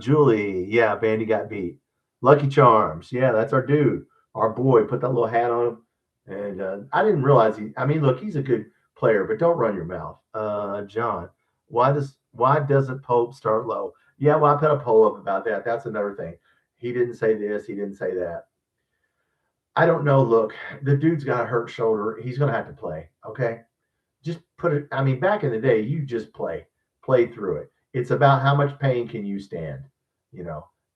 Julie, yeah, Vandy got beat. Lucky Charms, yeah, that's our dude, our boy. Put that little hat on him, and I didn't realize look, he's a good player, but don't run your mouth. John, why doesn't Pope start low? Yeah, well, I put a poll up about that. That's another thing. He didn't say this. He didn't say that. I don't know. Look, the dude's got a hurt shoulder. He's going to have to play. Okay. Just put it. I mean, back in the day, you just play through it. It's about how much pain can you stand.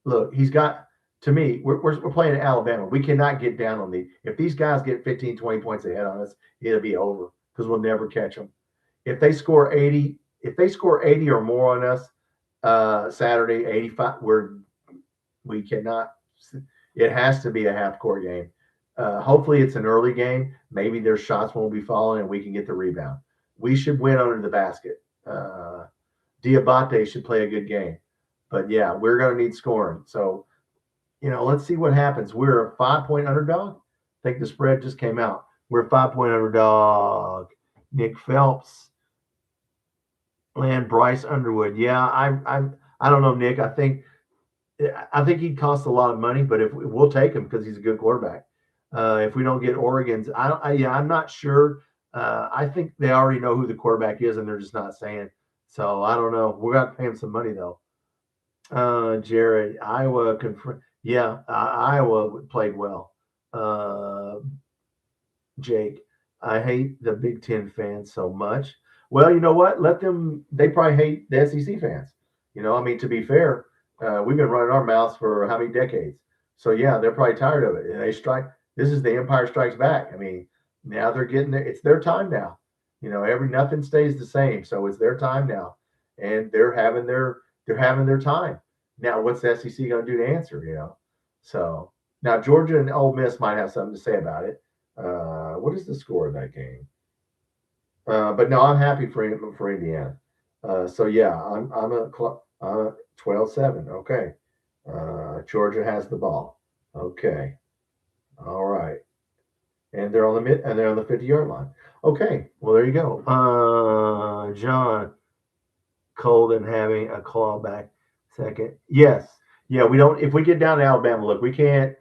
Look, he's got, to me, we're playing in Alabama. We cannot get down on if these guys get 15, 20 points ahead on us, it'll be over because we'll never catch them. If they score 80 or more on us Saturday, 85, we cannot. It has to be a half court game. Hopefully it's an early game. Maybe their shots won't be falling and we can get the rebound. We should win under the basket. Diabate should play a good game. But yeah, we're going to need scoring. So, let's see what happens. We're a 5-point underdog. I think the spread just came out. We're a 5-point underdog. Nick Phelps. Land Bryce Underwood. Yeah, I don't know, Nick. I think he'd cost a lot of money, but if we'll take him because he's a good quarterback. If we don't get Oregon's, I'm not sure. I think they already know who the quarterback is, and they're just not saying. So I don't know. We're going to pay him some money though. Jared, Iowa Iowa played well. Jake, I hate the Big Ten fans so much. Well, you know what? Let them. They probably hate the SEC fans. To be fair, we've been running our mouths for how many decades? So yeah, they're probably tired of it, and they strike. This is the Empire Strikes Back. I mean, now they're getting it. It's their time now. Nothing stays the same, so it's their time now, and they're having their time. Now, what's the SEC going to do to answer? So now Georgia and Ole Miss might have something to say about it. What is the score of that game? But no, I'm happy for Indiana. So yeah, I'm a 12-7. Okay. Georgia has the ball. Okay. All right. And they're on the 50-yard line. Okay. Well, there you go. John Colden having a clawback second. Yes. Yeah, we don't. If we get down to Alabama, look, we can't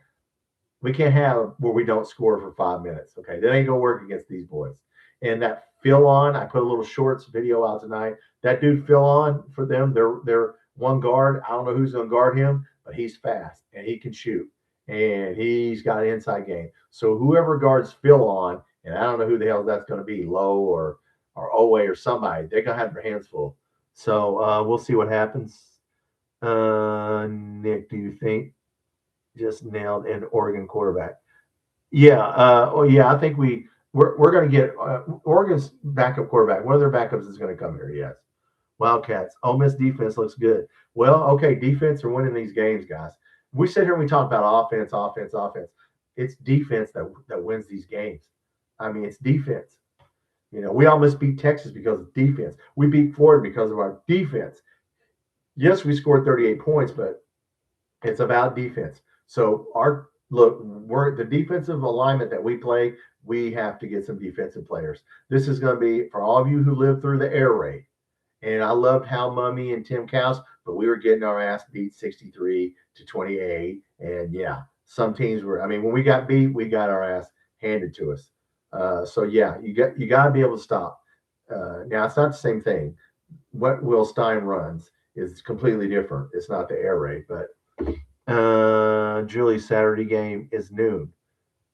have where we don't score for 5 minutes. Okay, that ain't gonna work against these boys. And that Phil on, I put a little shorts video out tonight. That dude Phil on for them. They're one guard. I don't know who's gonna guard him, but he's fast and he can shoot and he's got an inside game. So whoever guards Phil on, and I don't know who the hell that's gonna be, Lowe or Owe or somebody, they're gonna have their hands full. So we'll see what happens. Nick, do you think just nailed an Oregon quarterback? Yeah. I think we're going to get Oregon's backup quarterback. One of their backups is going to come here. Yes. Wildcats. Ole Miss defense looks good. Well, okay, defense are winning these games, guys. We sit here and we talk about offense. It's defense that wins these games. I mean, it's defense. We almost beat Texas because of defense. We beat Florida because of our defense. Yes, we scored 38 points, but it's about defense. So we're the defensive alignment that we play. We have to get some defensive players. This is going to be for all of you who lived through the air raid. And I loved Hal Mummy and Tim Cows, but we were getting our ass beat 63-28. And yeah, some teams were. I mean, when we got beat, we got our ass handed to us. So yeah, you got to be able to stop. Now it's not the same thing. What Will Stein runs is completely different. It's not the air raid, but Julie's Saturday game is noon.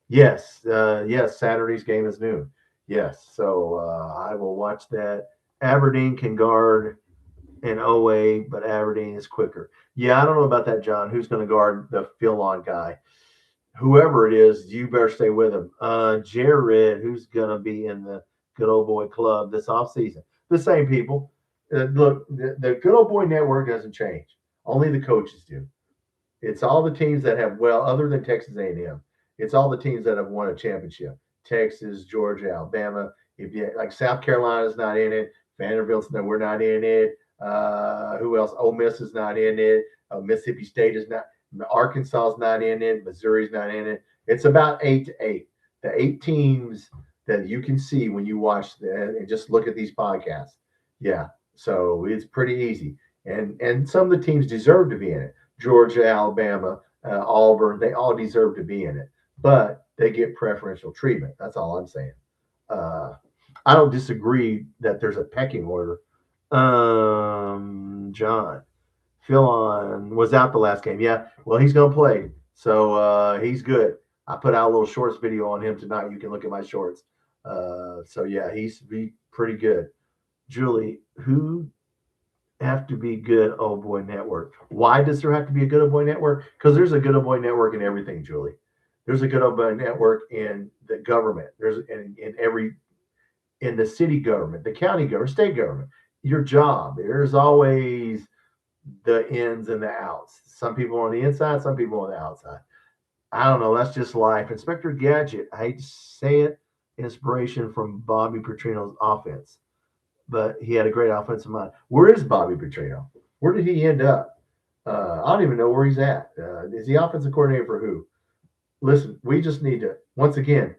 Yes, yes, Saturday's game is noon. Yes, so I will watch that. Aberdeen can guard an OA, but Aberdeen is quicker. Yeah, I don't know about that, John. Who's going to guard the fill on guy? Whoever it is, you better stay with him. Jared, who's going to be in the good old boy club this offseason? The same people. Look, the good old boy network doesn't change. Only the coaches do. It's all the teams that have, well, other than Texas A&M, it's all the teams that have won a championship. Texas, Georgia, Alabama. If you like, South Carolina's not in it. Vanderbilt's no, we're not in it. Who else? Ole Miss is not in it. Mississippi State is not. Arkansas is not in it. Missouri's not in it. It's about 8-8. The 8 teams that you can see when you watch and just look at these podcasts. Yeah, so it's pretty easy. And some of the teams deserve to be in it. Georgia, Alabama, Auburn, they all deserve to be in it, but they get preferential treatment. That's all I'm saying. I don't disagree that there's a pecking order. John, Philon was out the last game. Yeah, well, he's going to play, so he's good. I put out a little shorts video on him tonight. You can look at my shorts. So yeah, he's pretty good. Julie, who have to be good old boy network? Why does there have to be a good old boy network? Because there's a good old boy network in everything, Julie. There's a good old boy network in the government. There's in the city government, the county government, state government, your job. There's always the ins and the outs. Some people on the inside, some people on the outside. I don't know. That's just life. Inspector Gadget, I hate to say it, inspiration from Bobby Petrino's offense. But he had a great offensive mind. Where is Bobby Petrino? Where did he end up? I don't even know where he's at. Is he offensive coordinator for who? Listen, we just need to, once again,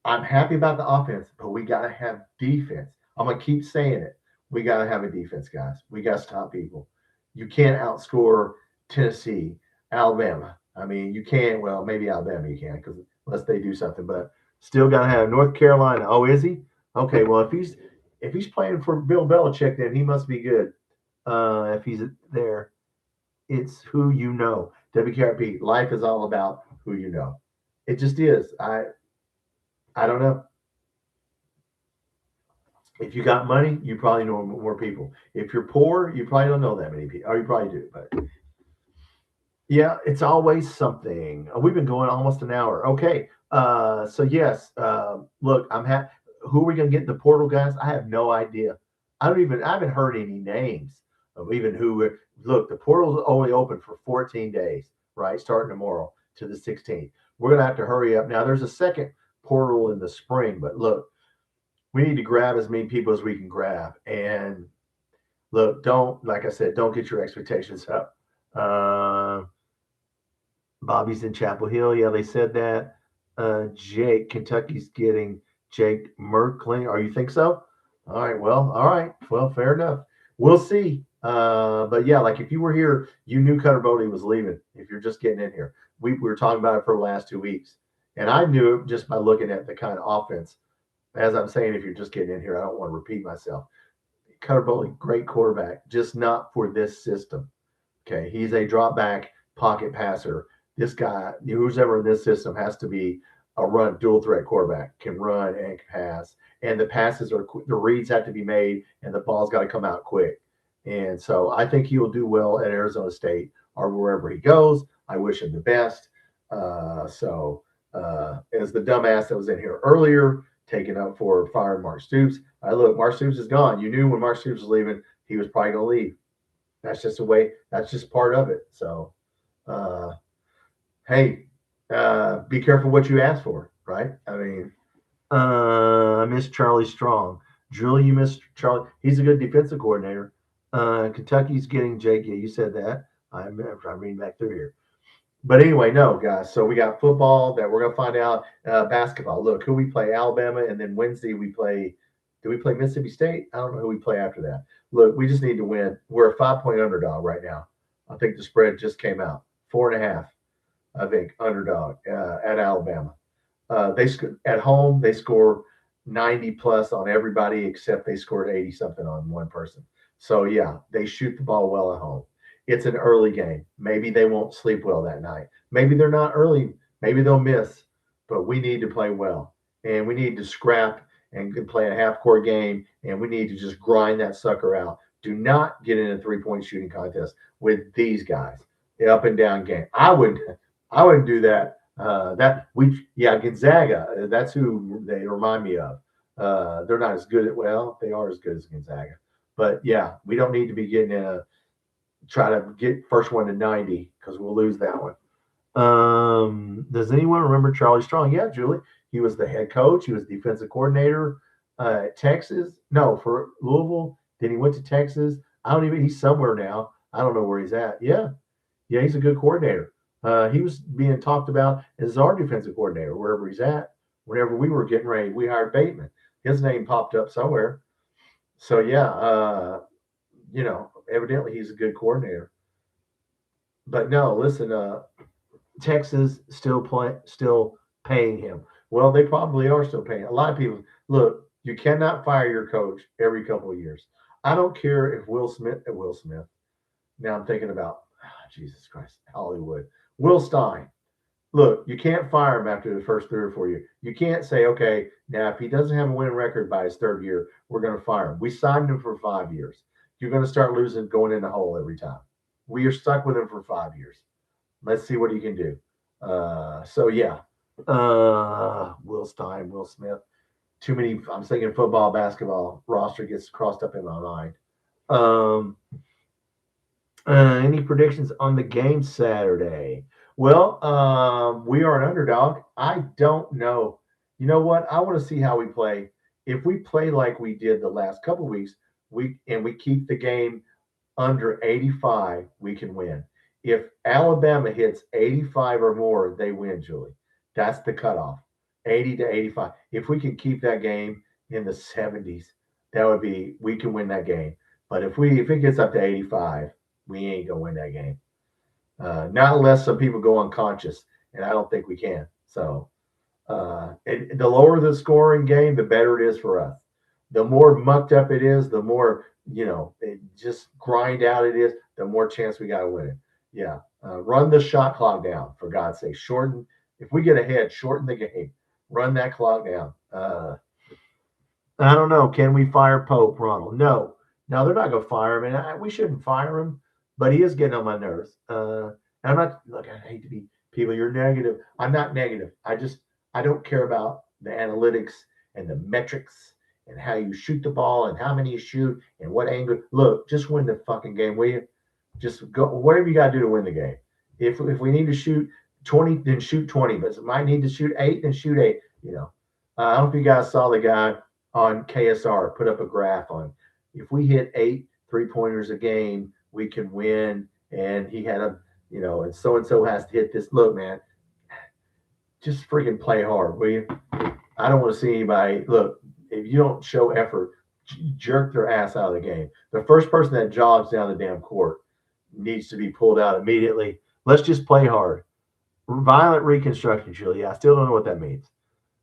I'm happy about the offense, but we got to have defense. I'm going to keep saying it. We got to have a defense, guys. We got to stop people. You can't outscore Tennessee, Alabama. I mean, you can't. Well, maybe Alabama you can, because unless they do something, but still got to have North Carolina. Oh, is he? Okay, well, if he's playing for Bill Belichick, then he must be good. If he's there, it's who you know. WKRP, life is all about who you know. It just is. I don't know. If you got money, you probably know more people. If you're poor, you probably don't know that many people. Or you probably do, but yeah, it's always something. We've been going almost an hour. Okay. So yes, look, I'm happy. Who are we going to get in the portal, guys? I have no idea. I haven't heard any names of even who. Look, the portal's only open for 14 days, right? Starting tomorrow to the 16th. We're going to have to hurry up. Now, there's a second portal in the spring, but look, we need to grab as many people as we can grab. And look, like I said, don't get your expectations up. Bobby's in Chapel Hill. Yeah, they said that. Jake, Kentucky's getting Jake Merkley. Or you think so? All right. Well, fair enough. We'll see. But yeah, like if you were here, you knew Cutter Boley was leaving. If you're just getting in here, we were talking about it for the last 2 weeks, and I knew it just by looking at the kind of offense. As I'm saying, if you're just getting in here, I don't want to repeat myself. Cutter Boley, great quarterback, just not for this system. Okay, he's a drop back pocket passer. This guy, who's ever in this system, has to be a dual threat quarterback, can run and pass, and the passes the reads have to be made, and the ball's got to come out quick. And so I think he will do well at Arizona State or wherever he goes. I wish him the best. As the dumbass that was in here earlier, taking up for firing Mark Stoops. Look, Mark Stoops is gone. You knew when Mark Stoops was leaving, he was probably going to leave. That's just the way. That's just part of it. So, hey, be careful what you ask for, right? I mean, I miss Charlie Strong. Julie, you miss Charlie. He's a good defensive coordinator. Kentucky's getting Jake. Yeah, you said that. I'm reading back through here. But anyway, no, guys. So we got football that we're going to find out. Basketball. Look, who we play, Alabama, and then Wednesday we play. Do we play Mississippi State? I don't know who we play after that. Look, we just need to win. We're a 5-point underdog right now. I think the spread just came out. 4.5, I think, underdog at Alabama. At home, they score 90 plus on everybody except they scored 80 something on one person. So yeah, they shoot the ball well at home. It's an early game. Maybe they won't sleep well that night. Maybe they're not early. Maybe they'll miss. But we need to play well, and we need to scrap and play a half court game, and we need to just grind that sucker out. Do not get in a 3-point shooting contest with these guys. The up and down game. I wouldn't do that. Gonzaga. That's who they remind me of. They're not as good at they are as good as Gonzaga, but yeah, we don't need to be getting in a try to get first one to 90 because we'll lose that one. Does anyone remember Charlie Strong? Yeah, Julie. He was the head coach. He was defensive coordinator at Texas. No, for Louisville. Then he went to Texas. He's somewhere now. I don't know where he's at. Yeah. Yeah, he's a good coordinator. He was being talked about as our defensive coordinator wherever he's at. Whenever we were getting ready, we hired Bateman. His name popped up somewhere. So yeah, evidently he's a good coordinator. But no, listen, Texas still paying him. Well, they probably are still paying. A lot of people look. You cannot fire your coach every couple of years. I don't care if Will Smith. Now I'm thinking about Jesus Christ, Hollywood. Will Stein. Look, you can't fire him after the first 3 or 4 years. You can't say, okay, now if he doesn't have a winning record by his 3rd year, we're going to fire him. We signed him for 5 years. You're going to start losing, going in the hole every time. We are stuck with him for 5 years. Let's see what he can do. So yeah, Will Stein, Will Smith. Too many. I'm thinking football, basketball roster gets crossed up in my mind. Any predictions on the game Saturday? Well, we are an underdog. I don't know. You know what? I want to see how we play. If we play like we did the last couple of weeks, we keep the game under 85, we can win. If Alabama hits 85 or more, they win, Julie. That's the cutoff, 80 to 85. If we can keep that game in the 70s, we can win that game. But if it gets up to 85, we ain't gonna win that game. Not unless some people go unconscious, and I don't think we can. So the lower the scoring game, the better it is for us. The more mucked up it is, the more just grind out it is, the more chance we got to win it. Yeah, run the shot clock down for God's sake. Shorten. If we get ahead, shorten the game. Run that clock down. I don't know. Can we fire Pope, Ronald? No, they're not going to fire him, and we shouldn't fire him. But he is getting on my nerves. I'm not. Look, I hate to be people. You're negative. I'm not negative. I don't care about the analytics and the metrics and how you shoot the ball and how many you shoot and what angle. Look, just win the fucking game, will you? Just go. Whatever you got to do to win the game. If we need to shoot 20, then shoot 20. But if I need to shoot 8, then shoot 8. I don't know if you guys saw the guy on KSR put up a graph on if we hit 8 3-pointers a game, we can win. And he had and so has to hit this. Look, man, just freaking play hard, will you? I don't want to see anybody. Look, if you don't show effort, jerk their ass out of the game. The first person that jogs down the damn court needs to be pulled out immediately. Let's just play hard. Violent reconstruction, Julie. I still don't know what that means.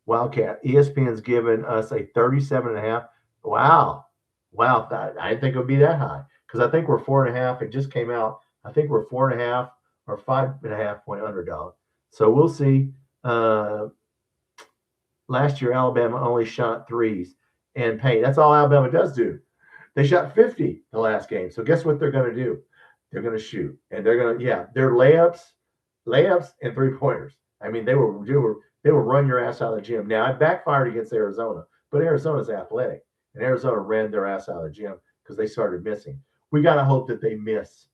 Wildcat. ESPN's given us a 37.5. Wow. I didn't think it would be that high because I think we're 4.5. It just came out. I think we're 4.5 or 5.5 point underdog. So we'll see. Last year, Alabama only shot threes and paint. That's all Alabama does do. They shot 50 the last game. So guess what they're going to do? They're going to shoot, and they're going to they're layups and 3-pointers. I mean, they will run your ass out of the gym. Now it backfired against Arizona, but Arizona's athletic, and Arizona ran their ass out of the gym because they started missing. We got to hope that they miss.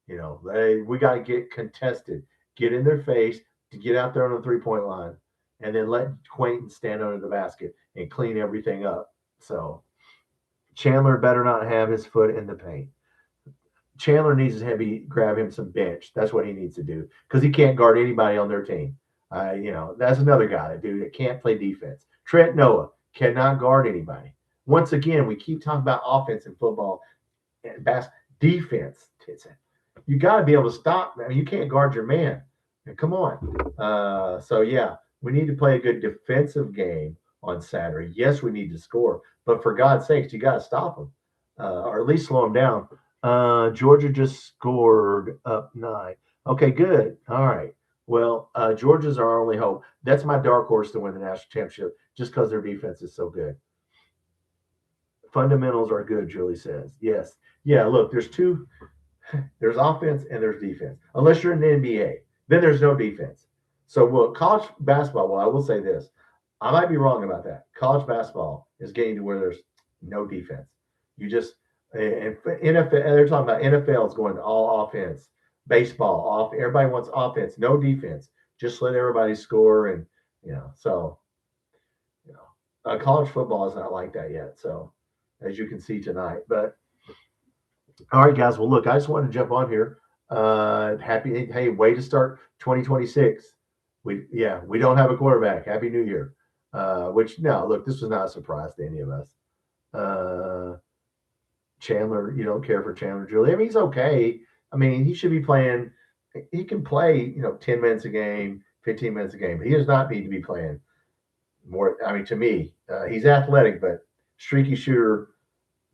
We got to get contested, get in their face, to get out there on the 3-point line, and then let Quentin stand under the basket and clean everything up. So Chandler better not have his foot in the paint. Chandler needs to grab him some bench. That's what he needs to do because he can't guard anybody on their team. That's another guy that can't play defense. Trent Noah cannot guard anybody. Once again, we keep talking about offense in football and defense. You got to be able to stop. I mean, you can't guard your man. Come on. We need to play a good defensive game on Saturday. Yes, we need to score, but for God's sakes, you got to stop them. or at least slow them down. Georgia just scored up 9. Okay, good. All right. Well, Georgia's our only hope. That's my dark horse to win the national championship, just because their defense is so good. Fundamentals are good, Julie says. Yes. Yeah, look, there's offense and there's defense. Unless you're in the NBA, then there's no defense. So, well, college basketball, well, I will say this. I might be wrong about that. College basketball is getting to where there's no defense. You just, and NFL, they're talking about NFL is going to all offense, baseball, off. Everybody wants offense, no defense. Just let everybody score. And, so, college football is not like that yet. So, as you can see tonight. But all right, guys. Well, look, I just wanted to jump on here. Hey, way to start 2026. We don't have a quarterback. Happy New Year. Which no, look, this was not a surprise to any of us. Chandler, you don't care for Chandler, Julie. I mean, he's okay. I mean, he should be playing. He can play, 10 minutes a game, 15 minutes a game, but he does not need to be playing more. I mean, to me, he's athletic, but streaky shooter,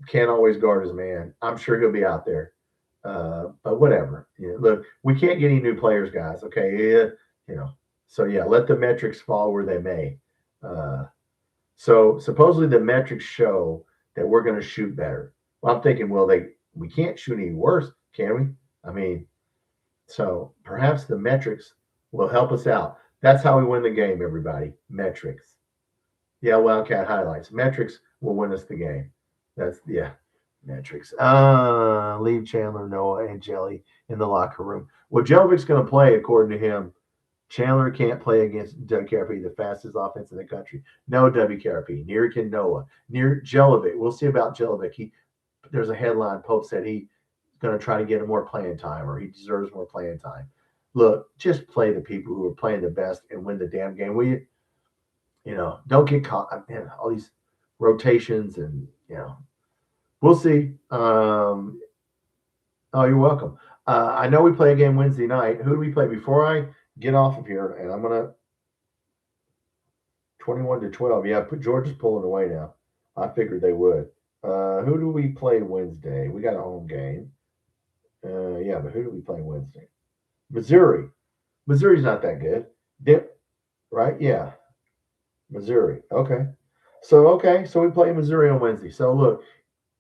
can't always guard his man. I'm sure he'll be out there. But whatever. Look, we can't get any new players, guys. Okay. So yeah, let the metrics fall where they may. So supposedly the metrics show that we're going to shoot better. Well, I'm thinking, we can't shoot any worse, can we? I mean, so perhaps the metrics will help us out. That's how we win the game, everybody. Metrics. Yeah, Wildcat highlights. Metrics will win us the game. Metrics. Leave Chandler, Noah, and Jelly in the locker room. Well, Jellic's going to play, according to him. Chandler can't play against WKRP, the fastest offense in the country. No WKRP. Neither can Noah. Near Jelovic. We'll see about Jelovic. There's a headline. Pope said he's going to try to get him more playing time, or he deserves more playing time. Look, just play the people who are playing the best and win the damn game, will you? Don't get caught. Man, all these rotations and, we'll see. Oh, you're welcome. I know we play a game Wednesday night. Who do we play? Before I get off of here, and I'm going to 21-12. Yeah, Georgia's pulling away now. I figured they would. Who do we play Wednesday? We got a home game. Yeah, but who do we play Wednesday? Missouri. Missouri's not that good. Right? Yeah. Missouri. Okay. So we play Missouri on Wednesday. So look,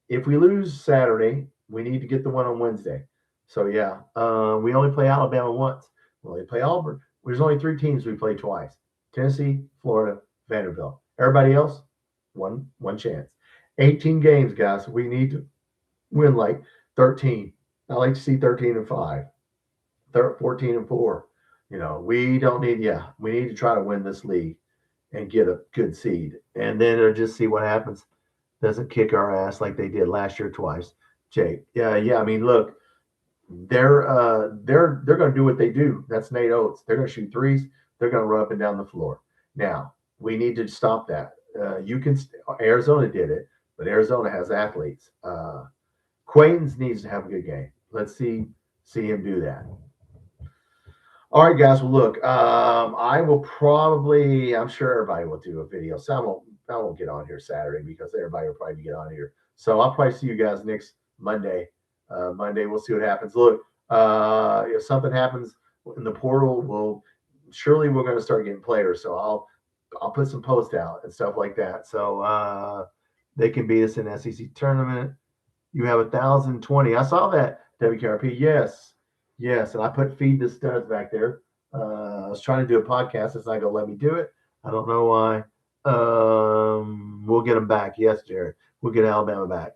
if we lose Saturday, we need to get the one on Wednesday. So yeah, we only play Alabama once. We only play Auburn. There's only 3 teams we play twice: Tennessee, Florida, Vanderbilt. Everybody else, one chance. 18 games, guys. We need to win like 13. I like to see 13-5, 14-4. We don't need. Yeah, we need to try to win this league and get a good seed, and then just see what happens. Doesn't kick our ass like they did last year twice. Jake. Yeah. I mean, look, they're going to do what they do. That's Nate Oates. They're going to shoot threes. They're going to run up and down the floor. Now we need to stop that. Arizona did it, but Arizona has athletes. Quaintance needs to have a good game. Let's see him do that. All right, guys. Well, look, I will probably. I'm sure everybody will do a video. So I won't get on here Saturday because everybody will probably get on here. So I'll probably see you guys next Monday. Monday, we'll see what happens. Look, if something happens in the portal, we're going to start getting players. So I'll put some posts out and stuff like that. So they can beat us in SEC tournament. You have 1,020. I saw that, WKRP. Yes. And I put feed the studs back there. I was trying to do a podcast. It's not going to let me do it. I don't know why. We'll get them back. Yes, Jared. We'll get Alabama back.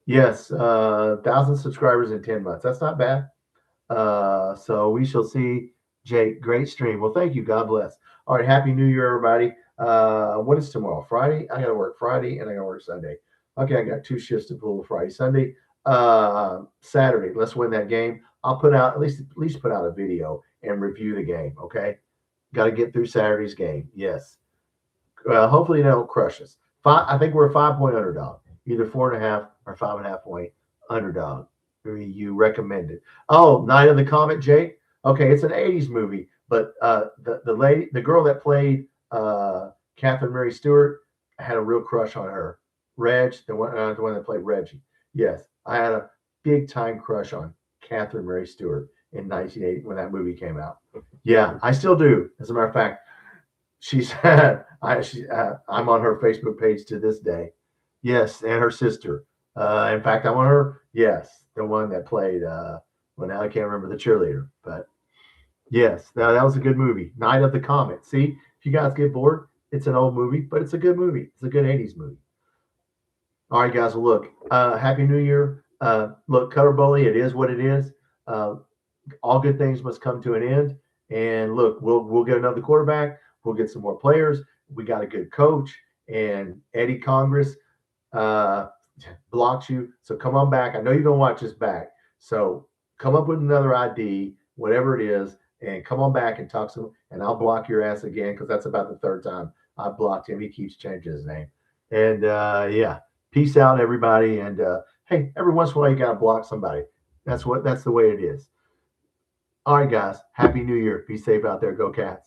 Yes, 1,000 subscribers in 10 months. That's not bad. So we shall see. Jake, great stream. Well, thank you. God bless. All right, Happy New Year, everybody. What is tomorrow? Friday? I got to work Friday and I got to work Sunday. Okay, I got 2 shifts to pull Friday, Sunday. Saturday, let's win that game. I'll put out at least put out a video and review the game. Okay, got to get through Saturday's game. Yes. Hopefully they don't crush us. I think we're a 5-point underdog, either 4.5 or 5.5 point underdog. You recommend it. Oh, Night of the Comet, Jake. Okay, it's an 80s movie, but the girl that played Catherine Mary Stewart, I had a real crush on her. Reg, the one that played Reggie. Yes, I had a big time crush on Catherine Mary Stewart in 1980 when that movie came out. Yeah, I still do. As a matter of fact, she's I'm on her Facebook page to this day. Yes, and her sister. In fact, I'm on her. Yes, the one that played. Well, now I can't remember the cheerleader, but yes, that was a good movie. Night of the Comet. See, if you guys get bored, it's an old movie, but it's a good movie. It's a good 80s movie. All right, guys. Well, look, Happy New Year. Look, Cutter Boley, it is what it is. Uh, all good things must come to an end. And look, we'll get another quarterback. We'll get some more players. We got a good coach, and Eddie Congress uh, blocks you. So come on back. I know you're gonna watch this back. So come up with another ID, whatever it is, and come on back and talk some. And I'll block your ass again because that's about the third time I blocked him. He keeps changing his name. And yeah, peace out, everybody. And hey, every once in a while you gotta block somebody. That's the way it is. All right, guys. Happy New Year. Be safe out there. Go Cats.